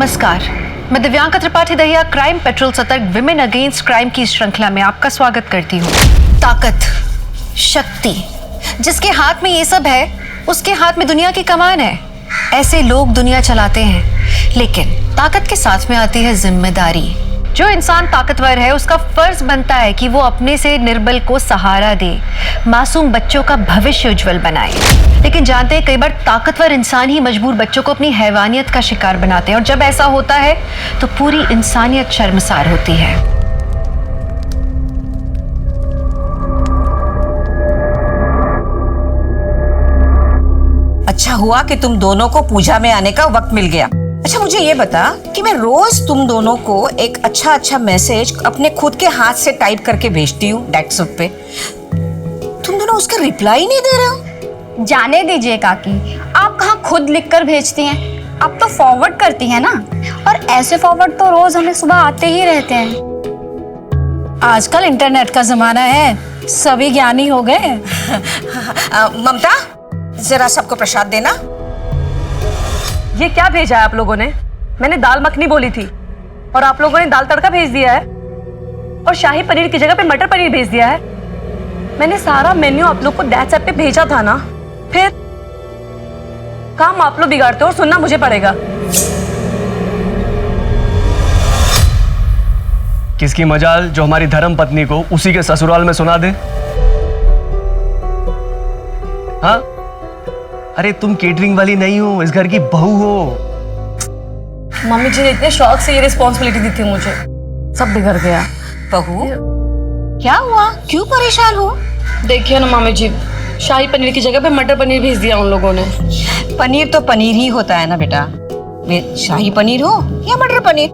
नमस्कार, मैं Divyanka Tripathi Dahiya crime petrol सतर्क विमेन अगेंस्ट क्राइम की श्रृंखला में आपका स्वागत करती हूँ। ताकत, शक्ति, जिसके हाथ में ये सब है उसके हाथ में दुनिया की कमान है। ऐसे लोग दुनिया चलाते हैं, लेकिन ताकत के साथ में आती है जिम्मेदारी। जो इंसान ताकतवर है उसका फर्ज बनता है कि वो अपने से निर्बल को सहारा दे, मासूम बच्चों का भविष्य उज्जवल बनाए। लेकिन जानते हैं, कई बार ताकतवर इंसान ही मजबूर बच्चों को अपनी हैवानियत का शिकार बनाते हैं, और जब ऐसा होता है तो पूरी इंसानियत शर्मसार होती है। अच्छा हुआ कि तुम दोनों को पूजा में आने का वक्त मिल गया। अच्छा मुझे ये बता कि मैं रोज तुम दोनों को एक अच्छा मैसेज अपने खुद के हाथ से टाइप करके भेजती हूँ व्हाट्सएप पे, तुम दोनों उसका रिप्लाई नहीं दे रहे हो। जाने दीजिए काकी, आप कहाँ खुद लिखकर भेजती हैं, आप तो फॉरवर्ड करती हैं ना, और ऐसे फॉरवर्ड तो रोज हमें सुबह आते ही रहते हैं। आजकल इंटरनेट का जमाना है, सभी ज्ञानी हो गए। ममता जरा सबको प्रसाद देना। ये क्या भेजा है आप लोगों ने? मैंने दाल मखनी बोली थी और आप लोगों ने दाल तड़का भेज दिया है, और शाही पनीर की जगह पे मटर पनीर भेज दिया है। मैंने सारा मेन्यू आप लोग को व्हाट्सएप पे भेजा था ना, फिर काम आप लोग बिगाड़ते हो और सुनना मुझे पड़ेगा। किसकी मजाल जो हमारी धर्म पत्नी को उसी के ससुराल में सुना दे। हाँ, अरे तुम केटरिंग वाली नहीं हो, इस घर की बहू हो। मम्मी जी ने इतने शौक से ये रिस्पॉन्सिबिलिटी दी थी मुझे, सब बिगड़ गया। बहू क्या हुआ, क्यों परेशान हो? देखिए ना मम्मी जी, शाही पनीर की जगह पे मटर पनीर भेज दिया उन लोगों ने। पनीर तो पनीर ही होता है ना बेटा, वे शाही पनीर हो या मटर पनीर।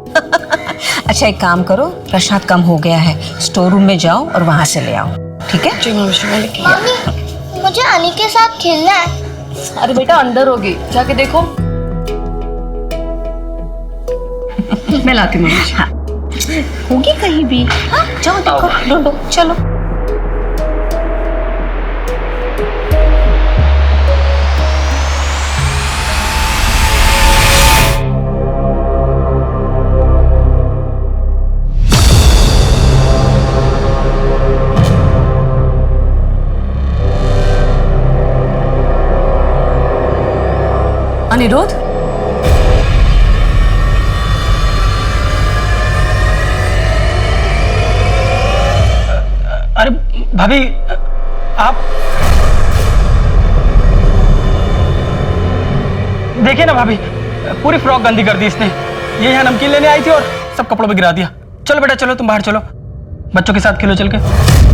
अच्छा एक काम करो, प्रसाद कम हो गया है, स्टोर रूम में जाओ और वहां से ले आओ, ठीक है? जी मम्मी, मुझे अनी के साथ खेलना है। अरे बेटा अंदर होगी, जाके देखो। मैं लाती हूँ। हाँ होगी कहीं भी। हाँ जाओ देखो, ढूंढो, चलो। अनिरुद्ध, अरे भाभी, आप देखिए ना भाभी, पूरी फ्रॉक गंदी कर दी इसने। ये यहाँ नमकीन लेने आई थी और सब कपड़ों पे गिरा दिया। चलो बेटा चलो, तुम बाहर चलो, बच्चों के साथ खेलो चल के।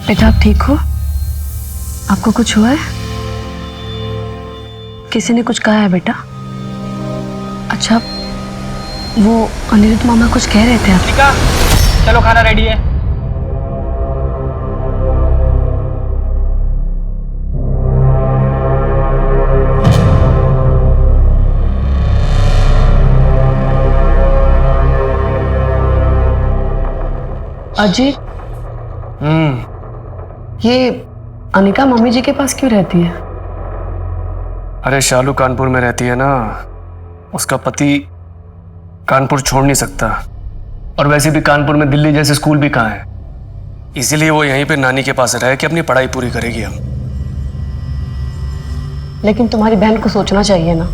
बेटा आप ठीक हो? आपको कुछ हुआ है? किसी ने कुछ कहा है बेटा? अच्छा, वो अनिरुद्ध मामा कुछ कह रहे थे आप? चलो खाना रेडी है। अजय, ये अनिका मम्मी जी के पास क्यों रहती है? अरे शालू कानपुर में रहती है ना, उसका पति कानपुर छोड़ नहीं सकता, और वैसे भी कानपुर में दिल्ली जैसे स्कूल भी कहाँ है, इसीलिए वो यहीं पे नानी के पास रह के अपनी पढ़ाई पूरी करेगी। हम लेकिन तुम्हारी बहन को सोचना चाहिए ना,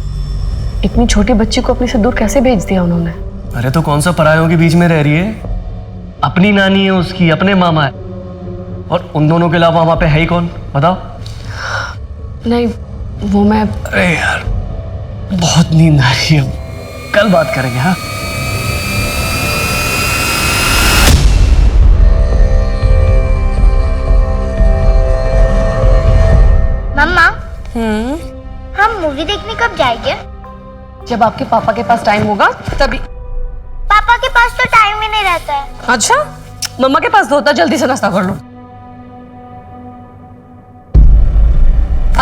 इतनी छोटी बच्ची को अपने से दूर कैसे भेज दिया उन्होंने? अरे तो कौन सा परायों के बीच में रह रही है? अपनी नानी है उसकी, अपने मामा है, और उन दोनों के अलावा वहां पे है ही कौन, बताओ? नहीं वो मैं, अरे यार बहुत नींद आ रही है, कल बात करेंगे। हाँ मम्मा, हम मूवी देखने कब जाएंगे? जब आपके पापा के पास टाइम होगा तभी। पापा के पास तो टाइम ही नहीं रहता है। अच्छा, मम्मा के पास तो होता, जल्दी से नाश्ता कर लो।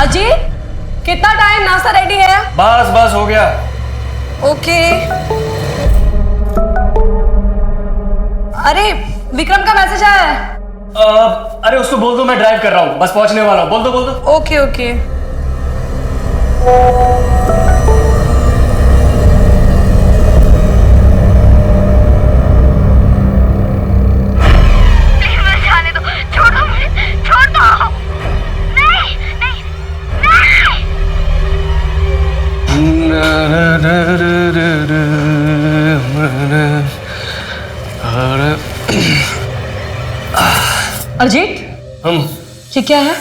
अजीत, कितना टाइम, नाश्ता रेडी है? बस बस हो गया। ओके। अरे विक्रम का मैसेज आया है। अरे उसको बोल दो मैं ड्राइव कर रहा हूँ, बस पहुंचने वाला हूँ। बोल दो। Okay okay. जाने दो, छोड़ो मुझे, छोड़ दो। नहीं नहीं अजीत, हम ये क्या है?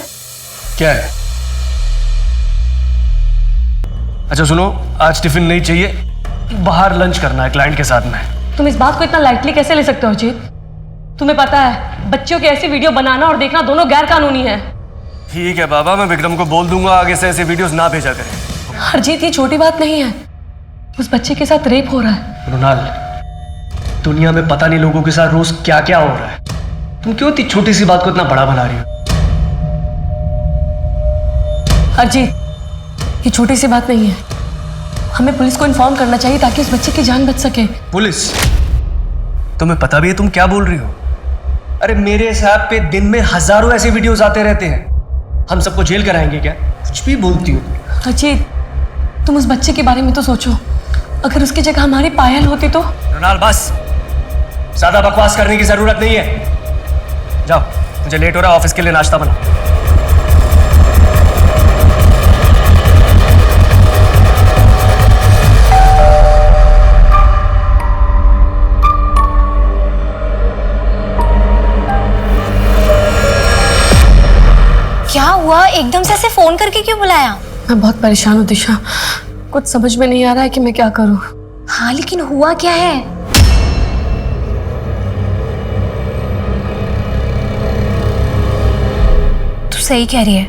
क्या है? अच्छा सुनो, आज टिफिन नहीं चाहिए, बाहर लंच करना है क्लाइंट के साथ में। तुम इस बात को इतना लाइटली कैसे ले सकते हो अजीत? तुम्हें पता है बच्चों की ऐसी वीडियो बनाना और देखना दोनों गैर कानूनी है। ठीक है बाबा, मैं विक्रम को बोल दूंगा आगे से ऐसे वीडियोस ना भेजा करें। अजीत, ये छोटी बात नहीं है, उस बच्चे के साथ रेप हो रहा है। रुनाल, दुनिया में पता नहीं लोगों के साथ रोज क्या क्या हो रहा है, तुम क्यों इतनी छोटी सी बात को इतना बड़ा बना रही हो? अजीत, ये छोटी सी बात नहीं है, हमें पुलिस को इन्फॉर्म करना चाहिए ताकि उस बच्चे की जान बच सके। पुलिस? तुम्हें पता भी है तुम क्या बोल रही हो? अरे मेरे हिसाब पे दिन में हजारों ऐसे वीडियोस आते रहते हैं, हम सबको जेल कराएंगे क्या? कुछ भी बोलती हो। अजीत, तुम उस बच्चे के बारे में तो सोचो, अगर उसकी जगह हमारी पायल होती तो। रुनाल बस, ज्यादा बकवास करने की जरूरत नहीं है। जाओ, मुझे लेट हो रहा है, ऑफिस के लिए नाश्ता बना। क्या हुआ? एकदम से ऐसे फोन करके क्यों बुलाया? मैं बहुत परेशान हूँ दिशा, कुछ समझ में नहीं आ रहा है कि मैं क्या करूँ। हाँ लेकिन हुआ क्या है? तू सही कह रही है,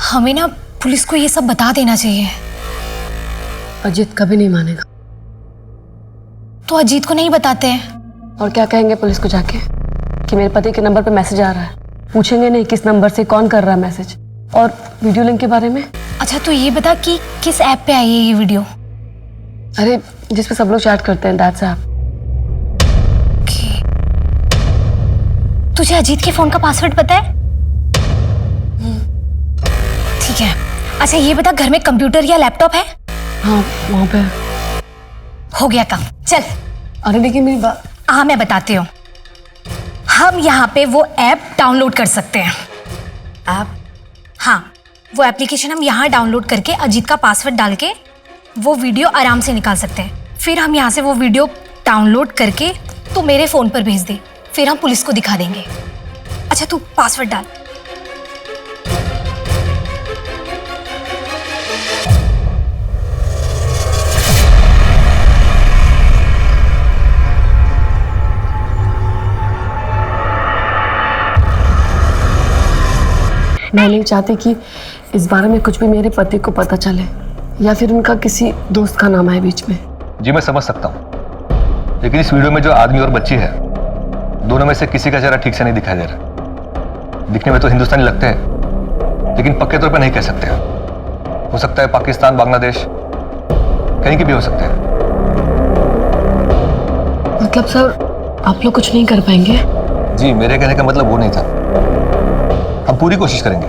हमें ना पुलिस को ये सब बता देना चाहिए। अजीत कभी नहीं मानेगा। तो अजीत को नहीं बताते हैं? और क्या कहेंगे पुलिस को जाके कि मेरे पति के नंबर पे मैसेज आ रहा है? पूछेंगे नहीं किस नंबर से, कौन कर रहा है मैसेज, और वीडियो लिंक के बारे में। अच्छा तो ये बता कि किस ऐप पे आई है ये वीडियो? अरे जिस पे सब लोग चैट करते हैं, दैट्स ऐप। तुझे अजीत के फोन का पासवर्ड पता है? ठीक है। अच्छा ये बता, घर में कंप्यूटर या लैपटॉप है? हाँ वहाँ पे। हो गया काम, चल। अरे देखिए मेरी बात। हाँ मैं बताती हूँ, हम यहाँ पे वो ऐप डाउनलोड कर सकते हैं। ऐप? हाँ, वो एप्लीकेशन हम यहाँ डाउनलोड करके अजीत का पासवर्ड डाल के वो वीडियो आराम से निकाल सकते हैं। फिर हम यहाँ से वो वीडियो डाउनलोड करके तू मेरे फ़ोन पर भेज दे, फिर हम पुलिस को दिखा देंगे। अच्छा तू पासवर्ड डाल। मैं नहीं चाहती कि इस बारे में कुछ भी मेरे पति को पता चले, या फिर उनका किसी दोस्त का नाम है बीच में। जी मैं समझ सकता हूँ, लेकिन इस वीडियो में जो आदमी और बच्ची है, दोनों में से किसी का चेहरा ठीक से नहीं दिखाई दे रहा। दिखने में तो हिंदुस्तानी लगते हैं, लेकिन पक्के तौर पर नहीं कह सकते। हो सकता है पाकिस्तान, बांग्लादेश, कहीं की भी हो सकते हैं। मतलब सर आप लोग कुछ नहीं कर पाएंगे? जी मेरे कहने का मतलब वो नहीं था, हम पूरी कोशिश करेंगे।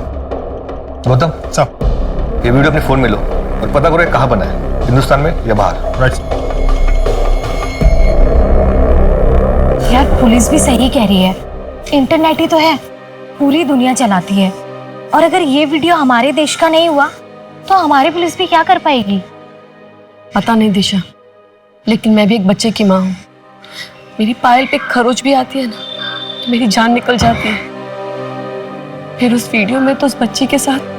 गौतम साहब, ये वीडियो अपने फोन में लो और पता करो ये कहाँ बना है, हिंदुस्तान में या बाहर। राइट। यार पुलिस भी सही कह रही है, इंटरनेट ही तो है, पूरी दुनिया चलाती है। और अगर ये वीडियो हमारे देश का नहीं हुआ तो हमारी पुलिस भी क्या कर पाएगी? पता नहीं दिशा, लेकिन मैं भी एक बच्चे की माँ हूँ। मेरी पायल पे खरोच भी आती है ना तो मेरी जान निकल जाती है। फिर उस वीडियो में तो उस बच्ची के साथ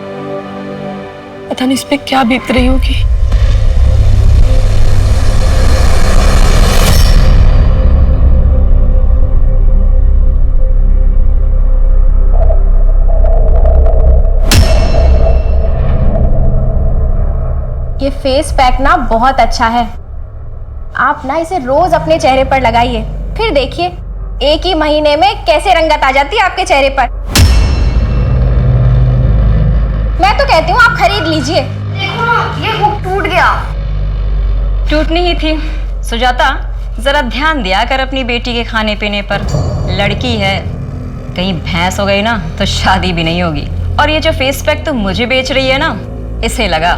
पता नहीं इस पे क्या बीत रही होगी। ये फेस पैक ना बहुत अच्छा है, आप ना इसे रोज अपने चेहरे पर लगाइए, फिर देखिए एक ही महीने में कैसे रंगत आ जाती है आपके चेहरे पर। मैं कहती हूँ आप खरीद लीजिए। देखो ना, ये हुक टूट गया। टूटनी ही थी। सुजाता, जरा ध्यान दिया कर अपनी बेटी के खाने पीने पर। लड़की है, कहीं भैंस हो गई ना तो शादी भी नहीं होगी। और ये जो फेस पैक तुम मुझे बेच रही है ना, इसे लगा,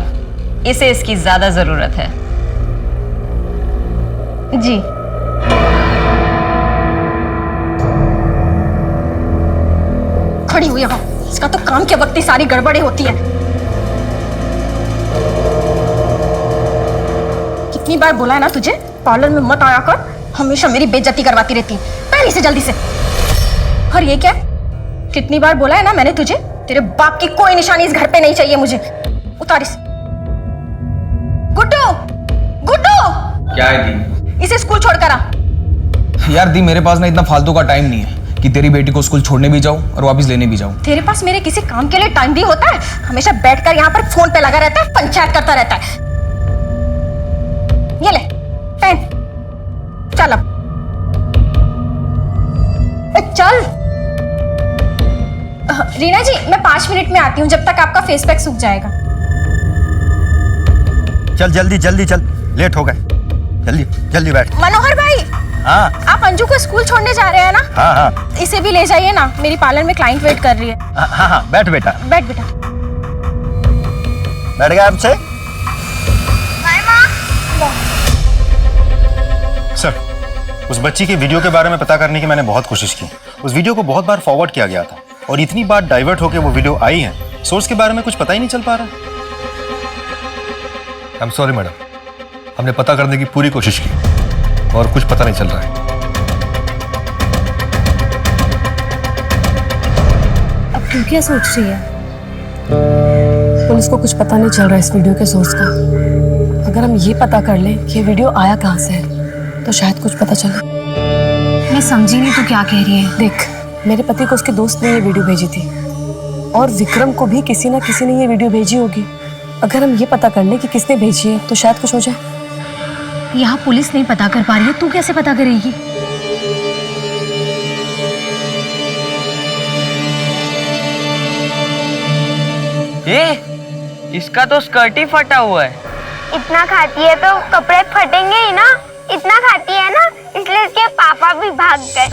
इसे इसकी ज्यादा जरूरत है। जी खड़ी हुई यहाँ, इसका तो काम के वक्त ही सारी गड़बड़े होती है। कितनी बार बोला है ना तुझे, पार्लर में मत आया कर, हमेशा मेरी बेइज्जती करवाती रहती है। पहले से जल्दी से। और ये क्या, कितनी बार बोला है ना मैंने तुझे, तेरे बाप की कोई निशानी इस घर पे नहीं चाहिए मुझे। उतार इसे। गुड्डू, गुड्डू, क्या है दी? इसे स्कूल छोड़ कर आ। यार दी, मेरे पास ना इतना फालतू का टाइम नहीं है कि तेरी बेटी को स्कूल छोड़ने भी जाऊं और वापस लेने भी जाऊं। तेरे पास मेरे किसी काम के लिए टाइम भी होता है? हमेशा बैठकर यहाँ पर फोन पे लगा रहता है, पंचायत करता रहता है। ये ले पेन, चल अब चल। रीना जी, मैं 5 मिनट में आती हूँ, जब तक आपका फेस पैक सूख जाएगा। चल जल्दी जल्दी चल, लेट हो गए। जल्दी जल्दी बैठ। मनोहर भाई, हाँ आप अंजू को स्कूल छोड़ने जा रहे हैं ना? हाँ हाँ इसे भी ले जाइए ना, मेरी पार्लर में क्लाइंट वेट कर रही है। हाँ हाँ, बैठ बेटा, बैठ बेटा। बैठ गया आपसे। सर, उस बच्ची के वीडियो के बारे में पता करने की मैंने बहुत कोशिश की। उस वीडियो को बहुत बार फॉरवर्ड किया गया था और इतनी बार डाइवर्ट होकर वो वीडियो आई है, सोर्स के बारे में कुछ पता ही नहीं चल पा रहा। आई एम सॉरी मैडम, हमने पता करने की पूरी कोशिश की और कुछ पता नहीं चल रहा है। अब तू क्या सोच रही है? पुलिस को कुछ पता नहीं चल रहा इस वीडियो के सोर्स का। अगर हम ये पता कर लें कि ये वीडियो आया कहाँ से है तो शायद कुछ पता चले। मैं समझी नहीं तू क्या कह रही है। देख, मेरे पति को उसके दोस्त ने ये वीडियो भेजी थी और विक्रम को भी किसी ना किसी ने ये वीडियो भेजी होगी। अगर हम ये पता कर लें कि किसने भेजी है तो शायद कुछ हो जाए। यहाँ पुलिस नहीं पता कर पा रही है, तू कैसे पता करेगी? इसका तो स्कर्ट ही फटा हुआ है। इतना खाती है तो कपड़े फटेंगे ही ना। इतना खाती है ना, इसलिए इसके पापा भी भाग गए।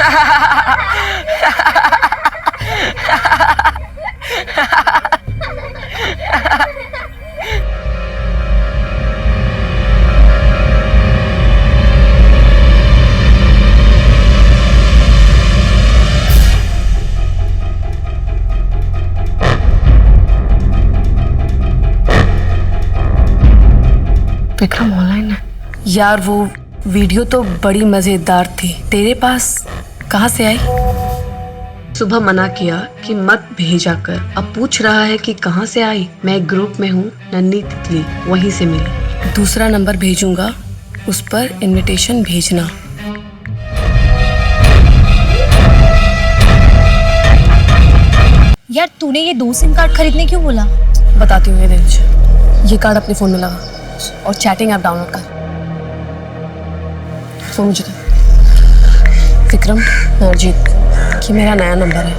विक्रम ऑनलाइन है। यार वो वीडियो तो बड़ी मजेदार थी, तेरे पास कहाँ से आई? सुबह मना किया कि मत भेजा कर, अब पूछ रहा है कि कहाँ से आई। मैं एक ग्रुप में हूँ, नन्ही तितली, वहीं से मिली। दूसरा नंबर भेजूंगा, उस पर इनविटेशन भेजना। यार तूने ये 2 सिम कार्ड खरीदने क्यों बोला? बताती हूँ, ये दे मुझे। ये कार्ड अपने फोन में लगा और चैटिंग ऐप डाउनलोड कर। फोन मुझे दे। विक्रम, अर्जित, कि मेरा नया नंबर है,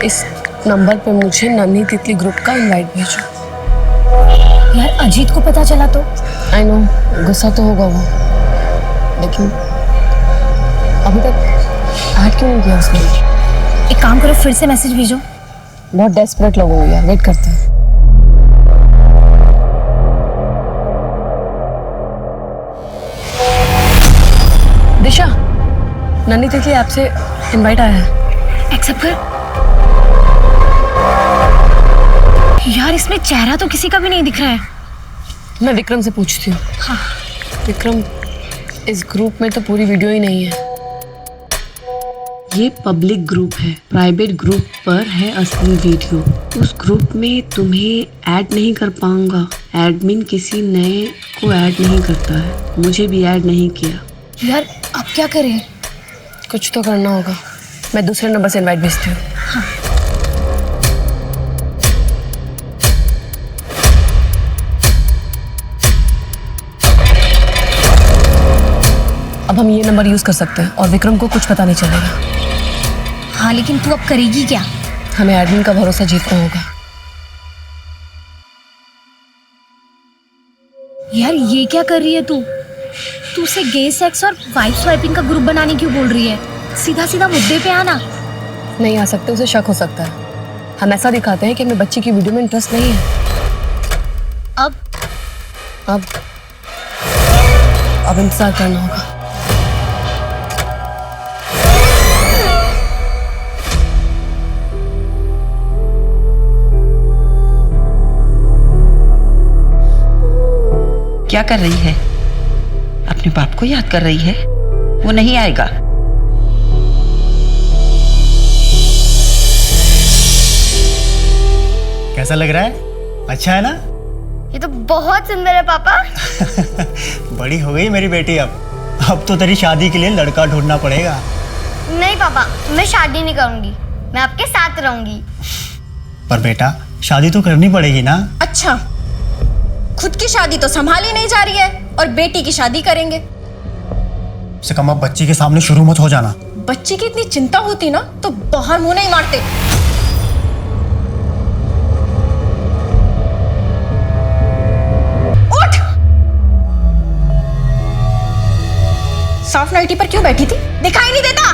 इस नंबर पे मुझे नन्ही तितली ग्रुप का इनवाइट भेजो। यार अजीत को पता चला तो? आई नो, गुस्सा तो होगा वो, लेकिन अभी तक ऐड क्यों नहीं किया उसने? एक काम करो, फिर से मैसेज भेजो। बहुत डेस्परेट लोग होंगे यार, वेट करते हैं। दिशा, नन्ही तितली ऐप से इनवाइट आया है, एक्सेप्ट कर। यार इसमें चेहरा तो किसी का भी नहीं दिख रहा है। मैं विक्रम से पूछती हूँ। हाँ। विक्रम, इस ग्रुप में तो पूरी वीडियो ही नहीं है। ये पब्लिक ग्रुप है, प्राइवेट ग्रुप पर है असली वीडियो। उस ग्रुप में तुम्हें ऐड नहीं कर पाऊंगा। एडमिन किसी नए को ऐड नहीं करता है, मुझे भी ऐड नहीं किया। यार अब क्या करें? कुछ तो करना होगा। मैं दूसरे नंबर से इनवाइट भेजती हूँ। हाँ। अब हम ये नंबर यूज कर सकते हैं और विक्रम को कुछ पता नहीं चलेगा। हाँ, लेकिन तू अब करेगी क्या? हमें एडमिन का भरोसा जीतना होगा। यार ये क्या कर रही है तू? तू उसे गे सेक्स और वाइफ स्वाइपिंग का ग्रुप बनाने क्यों बोल रही है? सीधा सीधा मुद्दे पे आना। नहीं आ सकते, उसे शक हो सकता है। हम ऐसा दिखाते हैं कि हमें बच्ची की वीडियो में इंटरेस्ट नहीं है। अब इंतजार करना होगा। क्या कर रही है? अपने बाप को याद कर रही है? वो नहीं आएगा। कैसा लग रहा है? अच्छा है ना? ये तो बहुत सुंदर है पापा। बड़ी हो गई मेरी बेटी अब तो तेरी शादी के लिए लड़का ढूंढना पड़ेगा। नहीं पापा, मैं शादी नहीं करूंगी, मैं आपके साथ रहूंगी। पर बेटा शादी तो करनी पड़ेगी ना। अच्छा, खुद की शादी तो संभाली नहीं जा रही है और बेटी की शादी करेंगे। से कम अब बच्ची के सामने शुरू मत हो जाना। बच्ची की इतनी चिंता होती ना तो बाहर मुंह नहीं मारते। उठ! साफ नाइटी पर क्यों बैठी थी? दिखाई नहीं देता?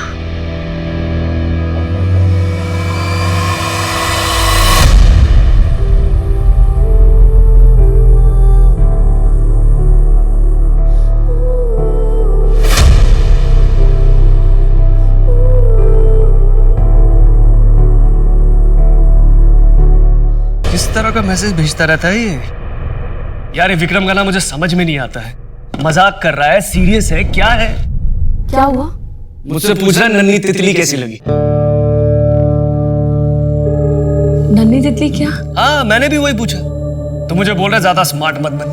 किस तरह का मैसेज भेजता रहता है ये? यार ये विक्रम का ना मुझे समझ में नहीं आता है। मजाक कर रहा है, सीरियस है, क्या है? क्या हुआ? मुझसे पूछ रहा है नन्ही तितली कैसी लगी? नन्ही तितली क्या? हाँ मैंने भी वही पूछा। तो मुझे बोल रहा है ज्यादा स्मार्ट मत बन।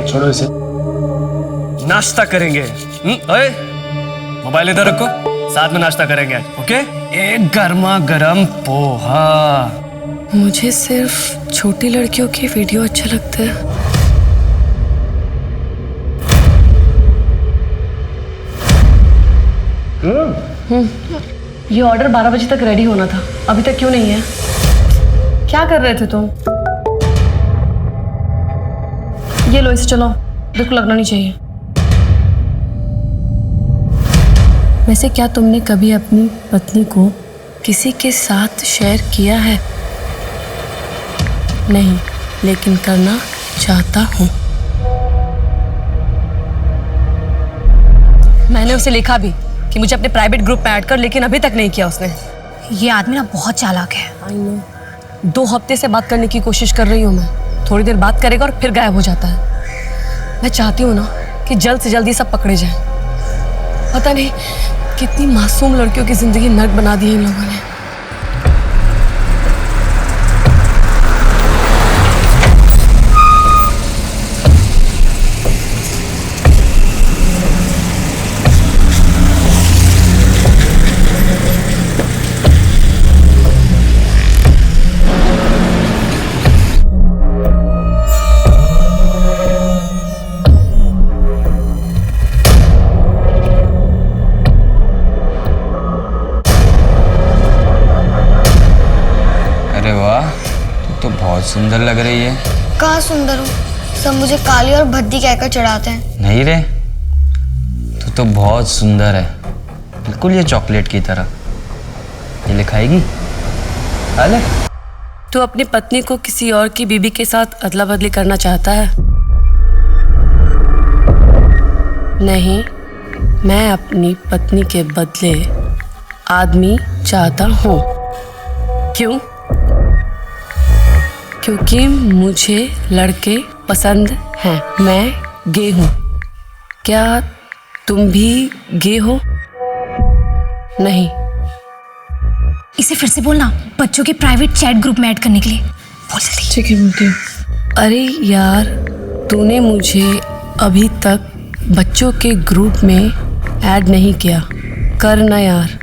छोड़ो इसे, नाश्ता करेंगे। ओए मोबाइल इधर रखो, साथ में नाश्ता करेंगे आज, ओके? एक गर्मा गर्म पोहा। मुझे सिर्फ छोटी लड़कियों की वीडियो अच्छा लगता है। ये ऑर्डर 12 बजे तक रेडी होना था, अभी तक क्यों नहीं है? क्या कर रहे थे तुम? ये लो, इसे चलाओ, बिल्कुल लगना नहीं चाहिए। वैसे क्या तुमने कभी अपनी पत्नी को किसी के साथ शेयर किया है? नहीं, लेकिन करना चाहता हूँ। मैंने उसे लिखा भी कि मुझे अपने प्राइवेट ग्रुप में ऐड कर, लेकिन अभी तक नहीं किया उसने। ये आदमी ना बहुत चालाक है। I know. 2 हफ्ते से बात करने की कोशिश कर रही हूँ मैं। थोड़ी देर बात करेगा और फिर गायब हो जाता है। मैं चाहती हूँ ना कि जल्द से जल्द ये सब पकड़े जाए। पता नहीं कितनी मासूम लड़कियों की जिंदगी नर्क बना दी है इन लोगों ने। सुंदर लग रही है। कहाँ सुंदर हूँ? सब मुझे काली और भद्दी कहकर चढ़ाते हैं। नहीं रे, तू तो बहुत सुंदर है, बिल्कुल ये चॉकलेट की तरह। ये लिखाएगी? अरे तू अपनी पत्नी को किसी और की बीबी के साथ अदला बदली करना चाहता है? नहीं, मैं अपनी पत्नी के बदले आदमी चाहता हूँ। क्यों? क्योंकि मुझे लड़के पसंद हैं। मैं गे हूँ। क्या तुम भी गे हो? नहीं। इसे फिर से बोलना, बच्चों के प्राइवेट चैट ग्रुप में ऐड करने के लिए। बोल जल्दी। ठीक है, बोलती हूँ। अरे यार, तूने मुझे अभी तक बच्चों के ग्रुप में ऐड नहीं किया। करना यार,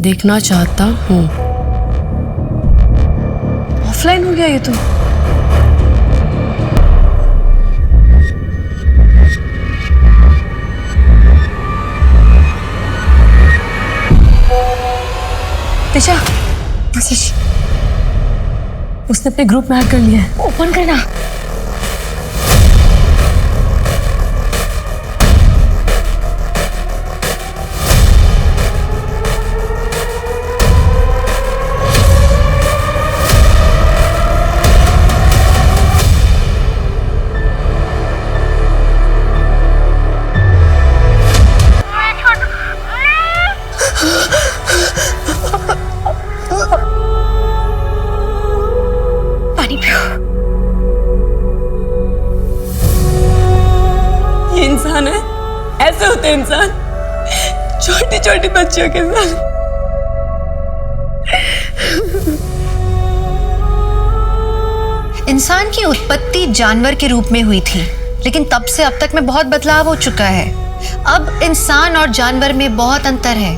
देखना चाहता हूँ। ऑफलाइन हो गया ये तो। दिशा, उसने अपने ग्रुप में ऐड कर लिया है। ओपन करना। इंसान छोटी छोटी बच्चियों के साथ। इंसान की उत्पत्ति जानवर के रूप में हुई थी, लेकिन तब से अब तक में बहुत बदलाव हो चुका है। अब इंसान और जानवर में बहुत अंतर है।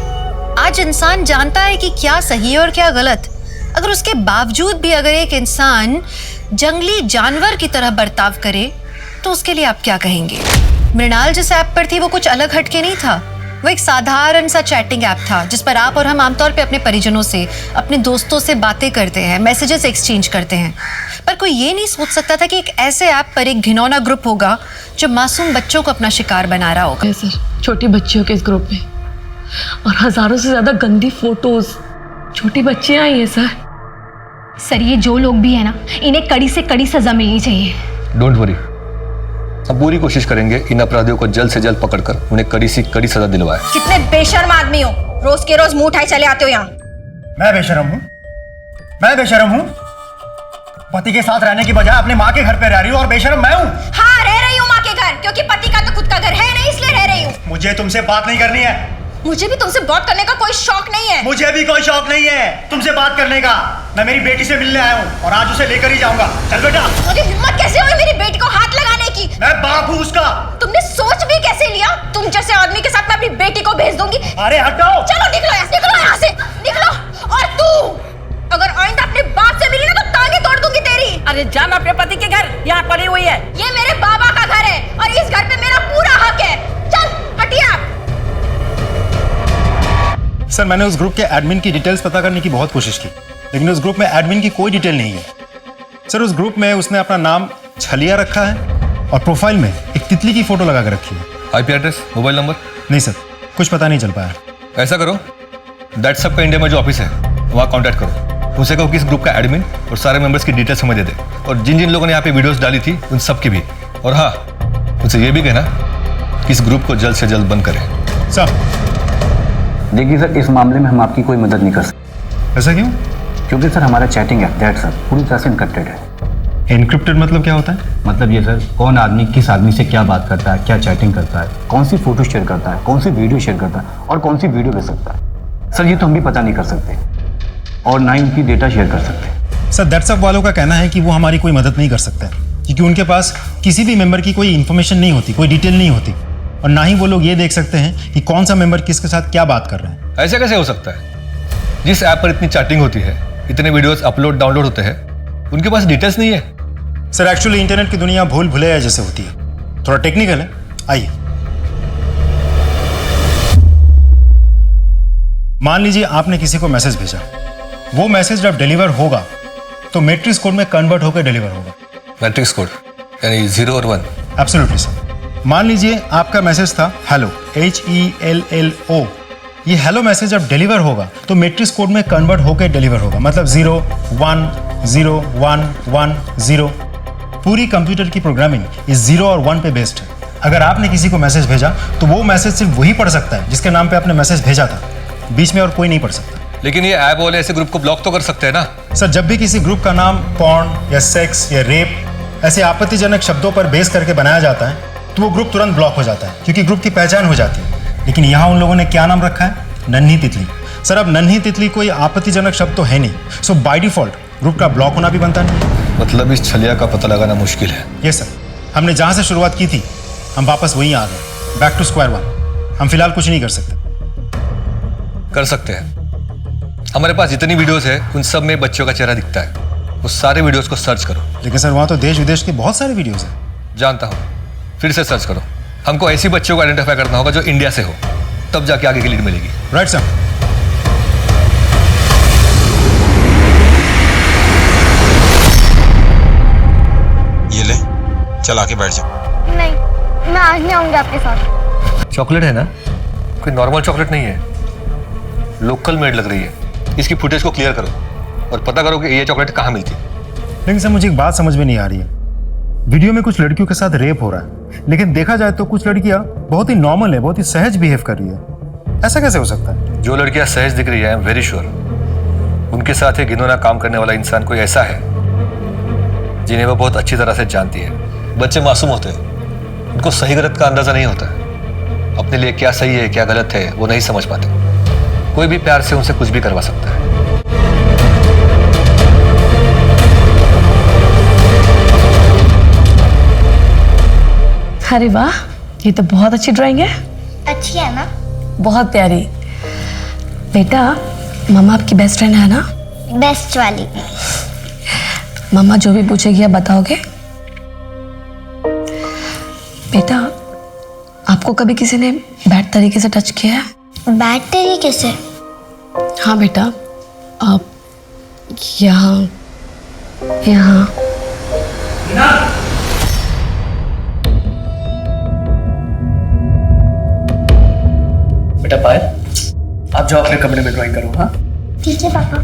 आज इंसान जानता है कि क्या सही है और क्या गलत। अगर उसके बावजूद भी अगर एक इंसान जंगली जानवर की तरह बर्ताव करे तो उसके लिए आप क्या कहेंगे? मृणाल जिस ऐप पर थी वो कुछ अलग हटके नहीं था। वो एक साधारण सा चैटिंग ऐप था जिस पर आप और हम आमतौर पे अपने परिजनों से, अपने दोस्तों से बातें करते हैं, मैसेजेस एक्सचेंज करते हैं। पर कोई ये नहीं सोच सकता था कि एक ऐसे ऐप पर एक घिनौना ग्रुप होगा जो मासूम बच्चों को अपना शिकार बना रहा होगा। सर, छोटी बच्चियों के इस ग्रुप में और हजारों से ज्यादा गंदी फोटोज छोटी बच्चियां आई हैं सर, ये जो लोग भी है ना, इन्हें कड़ी से कड़ी सजा मिलनी चाहिए। डोंट वरी, हम पूरी कोशिश करेंगे इन अपराधियों को जल्द से जल्द पकड़कर उन्हें कड़ी से कड़ी सजा दिलवाए। कितने बेशर्म आदमी हो, रोज के रोज मुंह उठाए चले आते हो यहाँ। मैं बेशर्म हूँ? मैं बेशर्म हूँ? पति के साथ रहने की बजाय अपने माँ के घर पे रह रही हूँ और बेशर्म मैं हूँ। हाँ, रह रही हूँ माँ के घर, क्योंकि पति का तो खुद का घर है नहीं, इसलिए रह रही हूँ। मुझे तुमसे बात नहीं करनी है। मुझे भी तुमसे बात करने का कोई शौक नहीं है। मुझे भी कोई शौक नहीं है तुमसे बात करने का। मैं मेरी बेटी से मिलने आया हूँ और आज उसे लेकर ही जाऊंगा। चल बेटा। मुझे हिम्मत कैसे हुई मेरी बेटी को हाथ लगाने की? मैं बाप हूँ उसका। तुमने सोच भी कैसे लिया? तुम जैसे आदमी के साथ मैं अपनी बेटी को भेज दूंगी। अरे हटो। चलो निकलो यहाँ से, निकलो। और तू अगर आइंदा अपने बाप से मिली ना तो टांगे तोड़ दूंगी तेरी। अरे जा, मैं अपने पति के घर यहाँ पड़ी हुई है। ये मेरे बाबा का घर है और इस घर पे मेरा पूरा हक है। चल हटिया। सर, मैंने उस ग्रुप के एडमिन की डिटेल्स पता करने की बहुत कोशिश की, लेकिन उस ग्रुप में एडमिन की कोई डिटेल नहीं है। सर, उस ग्रुप में उसने अपना नाम छलिया रखा है और प्रोफाइल में एक तितली की फोटो लगा कर रखी है। IP address, mobile number? नहीं सर, कुछ पता नहीं चल पाया। ऐसा करो, दैट सब का इंडिया में जो ऑफिस है वहाँ कॉन्टैक्ट करो। उनसे कहो कि इस ग्रुप का एडमिन और सारे मेंबर्स की डिटेल्स हमें दे दे, और जिन जिन लोगों ने यहाँ पे वीडियोस डाली थी उन सब की भी। और हाँ, उनसे ये भी कहना कि इस ग्रुप को जल्द से जल्द बंद करें। सर देखिए सर, इस मामले में हम आपकी कोई मदद नहीं कर सकते। ऐसा क्यों? क्योंकि सर हमारा चैटिंग ऐप दैट सर पूरी तरह से इनक्रिप्टेड है। इनक्रिप्टेड मतलब क्या होता है? मतलब ये सर, कौन आदमी किस आदमी से क्या बात करता है, क्या चैटिंग करता है, कौन सी फोटो शेयर करता है, कौन सी वीडियो शेयर करता है और कौन सी वीडियो भेज सकता है, सर ये तो हम भी पता नहीं कर सकते और ना ही उनकी डेटा शेयर कर सकते। सर, दैट्सअप वालों का कहना है कि वो हमारी कोई मदद नहीं कर सकते क्योंकि उनके पास किसी भी मेंबर की कोई इन्फॉर्मेशन नहीं होती, कोई डिटेल नहीं होती, और ना ही वो लोग ये देख सकते हैं कि कौन सा मेंबर किसके साथ क्या बात कर रहे हैं। ऐसा कैसे हो सकता है? जिस ऐप पर इतनी चैटिंग होती है, इतने वीडियोस अपलोड डाउनलोड होते हैं, उनके पास डिटेल्स नहीं है। सर, एक्चुअली इंटरनेट की दुनिया भूल भुलैया जैसे होती है, थोड़ा टेक्निकल है। आइए, मान लीजिए आपने किसी को मैसेज भेजा, वो मैसेज जब डिलीवर होगा तो मैट्रिक्स कोड में कन्वर्ट होकर डिलीवर होगा। मैट्रिक्स कोड यानी 0 और 1? Absolutely sir. मान लीजिए आपका मैसेज था हेलो, HELLO। ये हेलो मैसेज जब डिलीवर होगा तो मैट्रिक्स कोड में कन्वर्ट होकर डिलीवर होगा, मतलब 0 1 0 1 1 0। पूरी कंप्यूटर की प्रोग्रामिंग इस 0 और 1 पे बेस्ड है। अगर आपने किसी को मैसेज भेजा तो वो मैसेज सिर्फ वही पढ़ सकता है जिसके नाम पे आपने मैसेज भेजा था, बीच में और कोई नहीं पढ़ सकता। लेकिन ये ऐप वाले ऐसे ग्रुप को ब्लॉक तो कर सकते हैं ना? सर, जब भी किसी ग्रुप का नाम पॉर्न या सेक्स या रेप ऐसे आपत्तिजनक शब्दों पर बेस करके बनाया जाता है तो वो ग्रुप तुरंत ब्लॉक हो जाता है क्योंकि ग्रुप की पहचान हो जाती है। लेकिन यहाँ उन लोगों ने क्या नाम रखा है? नन्ही तितली। सर, अब नन्ही तितली कोई आपत्तिजनक शब्द तो है नहीं, सो बाय डिफॉल्ट ग्रुप का ब्लॉक होना भी बनता नहीं। मतलब इस छलिया का पता लगाना मुश्किल है। यस सर, हमने जहाँ से शुरुआत की थी हम वापस वहीं आ गए, बैक टू स्क्वायर वन। हम फिलहाल कुछ नहीं कर सकते। कर सकते हैं। हमारे पास जितनी वीडियोस है उन सब में बच्चों का चेहरा दिखता है। उस सारे वीडियोस को सर्च करो। लेकिन सर, वहाँ तो देश विदेश के बहुत सारे वीडियोस हैं। जानता हूँ, फिर से सर्च करो। हमको ऐसी बच्चों को आइडेंटिफाई करना होगा जो इंडिया से हो, तब जाके आगे की लीड मिलेगी। Right sir. ये ले, चल आके बैठ जा। नहीं, मैं आज नहीं आऊंगी आपके साथ। चॉकलेट है ना? कोई नॉर्मल चॉकलेट नहीं है, लोकल मेड लग रही है। इसकी फुटेज को क्लियर करो और पता करो कि ये चॉकलेट कहाँ मिलती है। लेकिन सर, मुझे एक बात समझ में नहीं आ रही है। वीडियो में कुछ लड़कियों के साथ रेप हो रहा है, लेकिन देखा जाए तो कुछ लड़कियां बहुत ही नॉर्मल है, बहुत ही सहज बिहेव कर रही है। ऐसा कैसे हो सकता है? जो लड़कियां सहज दिख रही है, आई एम वेरी श्योर उनके साथ एक घिनौना काम करने वाला इंसान कोई ऐसा है जिन्हें वो बहुत अच्छी तरह से जानती है। बच्चे मासूम होते हैं, उनको सही गलत का अंदाजा नहीं होता है, अपने लिए क्या सही है क्या गलत है वो नहीं समझ पाते। कोई भी प्यार से उनसे कुछ भी करवा सकता है। अरे वाह, ये तो बहुत अच्छी ड्राइंग है। अच्छी है ना? बहुत प्यारी। बेटा, मम्मा आपकी बेस्ट फ्रेंड है ना? बेस्ट वाली। मम्मा जो भी पूछेगी आप बताओगे? बेटा, आपको कभी किसी ने बैड तरीके से टच किया है? बैड तरीके से? हाँ बेटा, आप यहाँ यहाँ बेटा पायल, आप जाओ अपने कमरे में ड्राइंग करो। हाँ ठीक है पापा।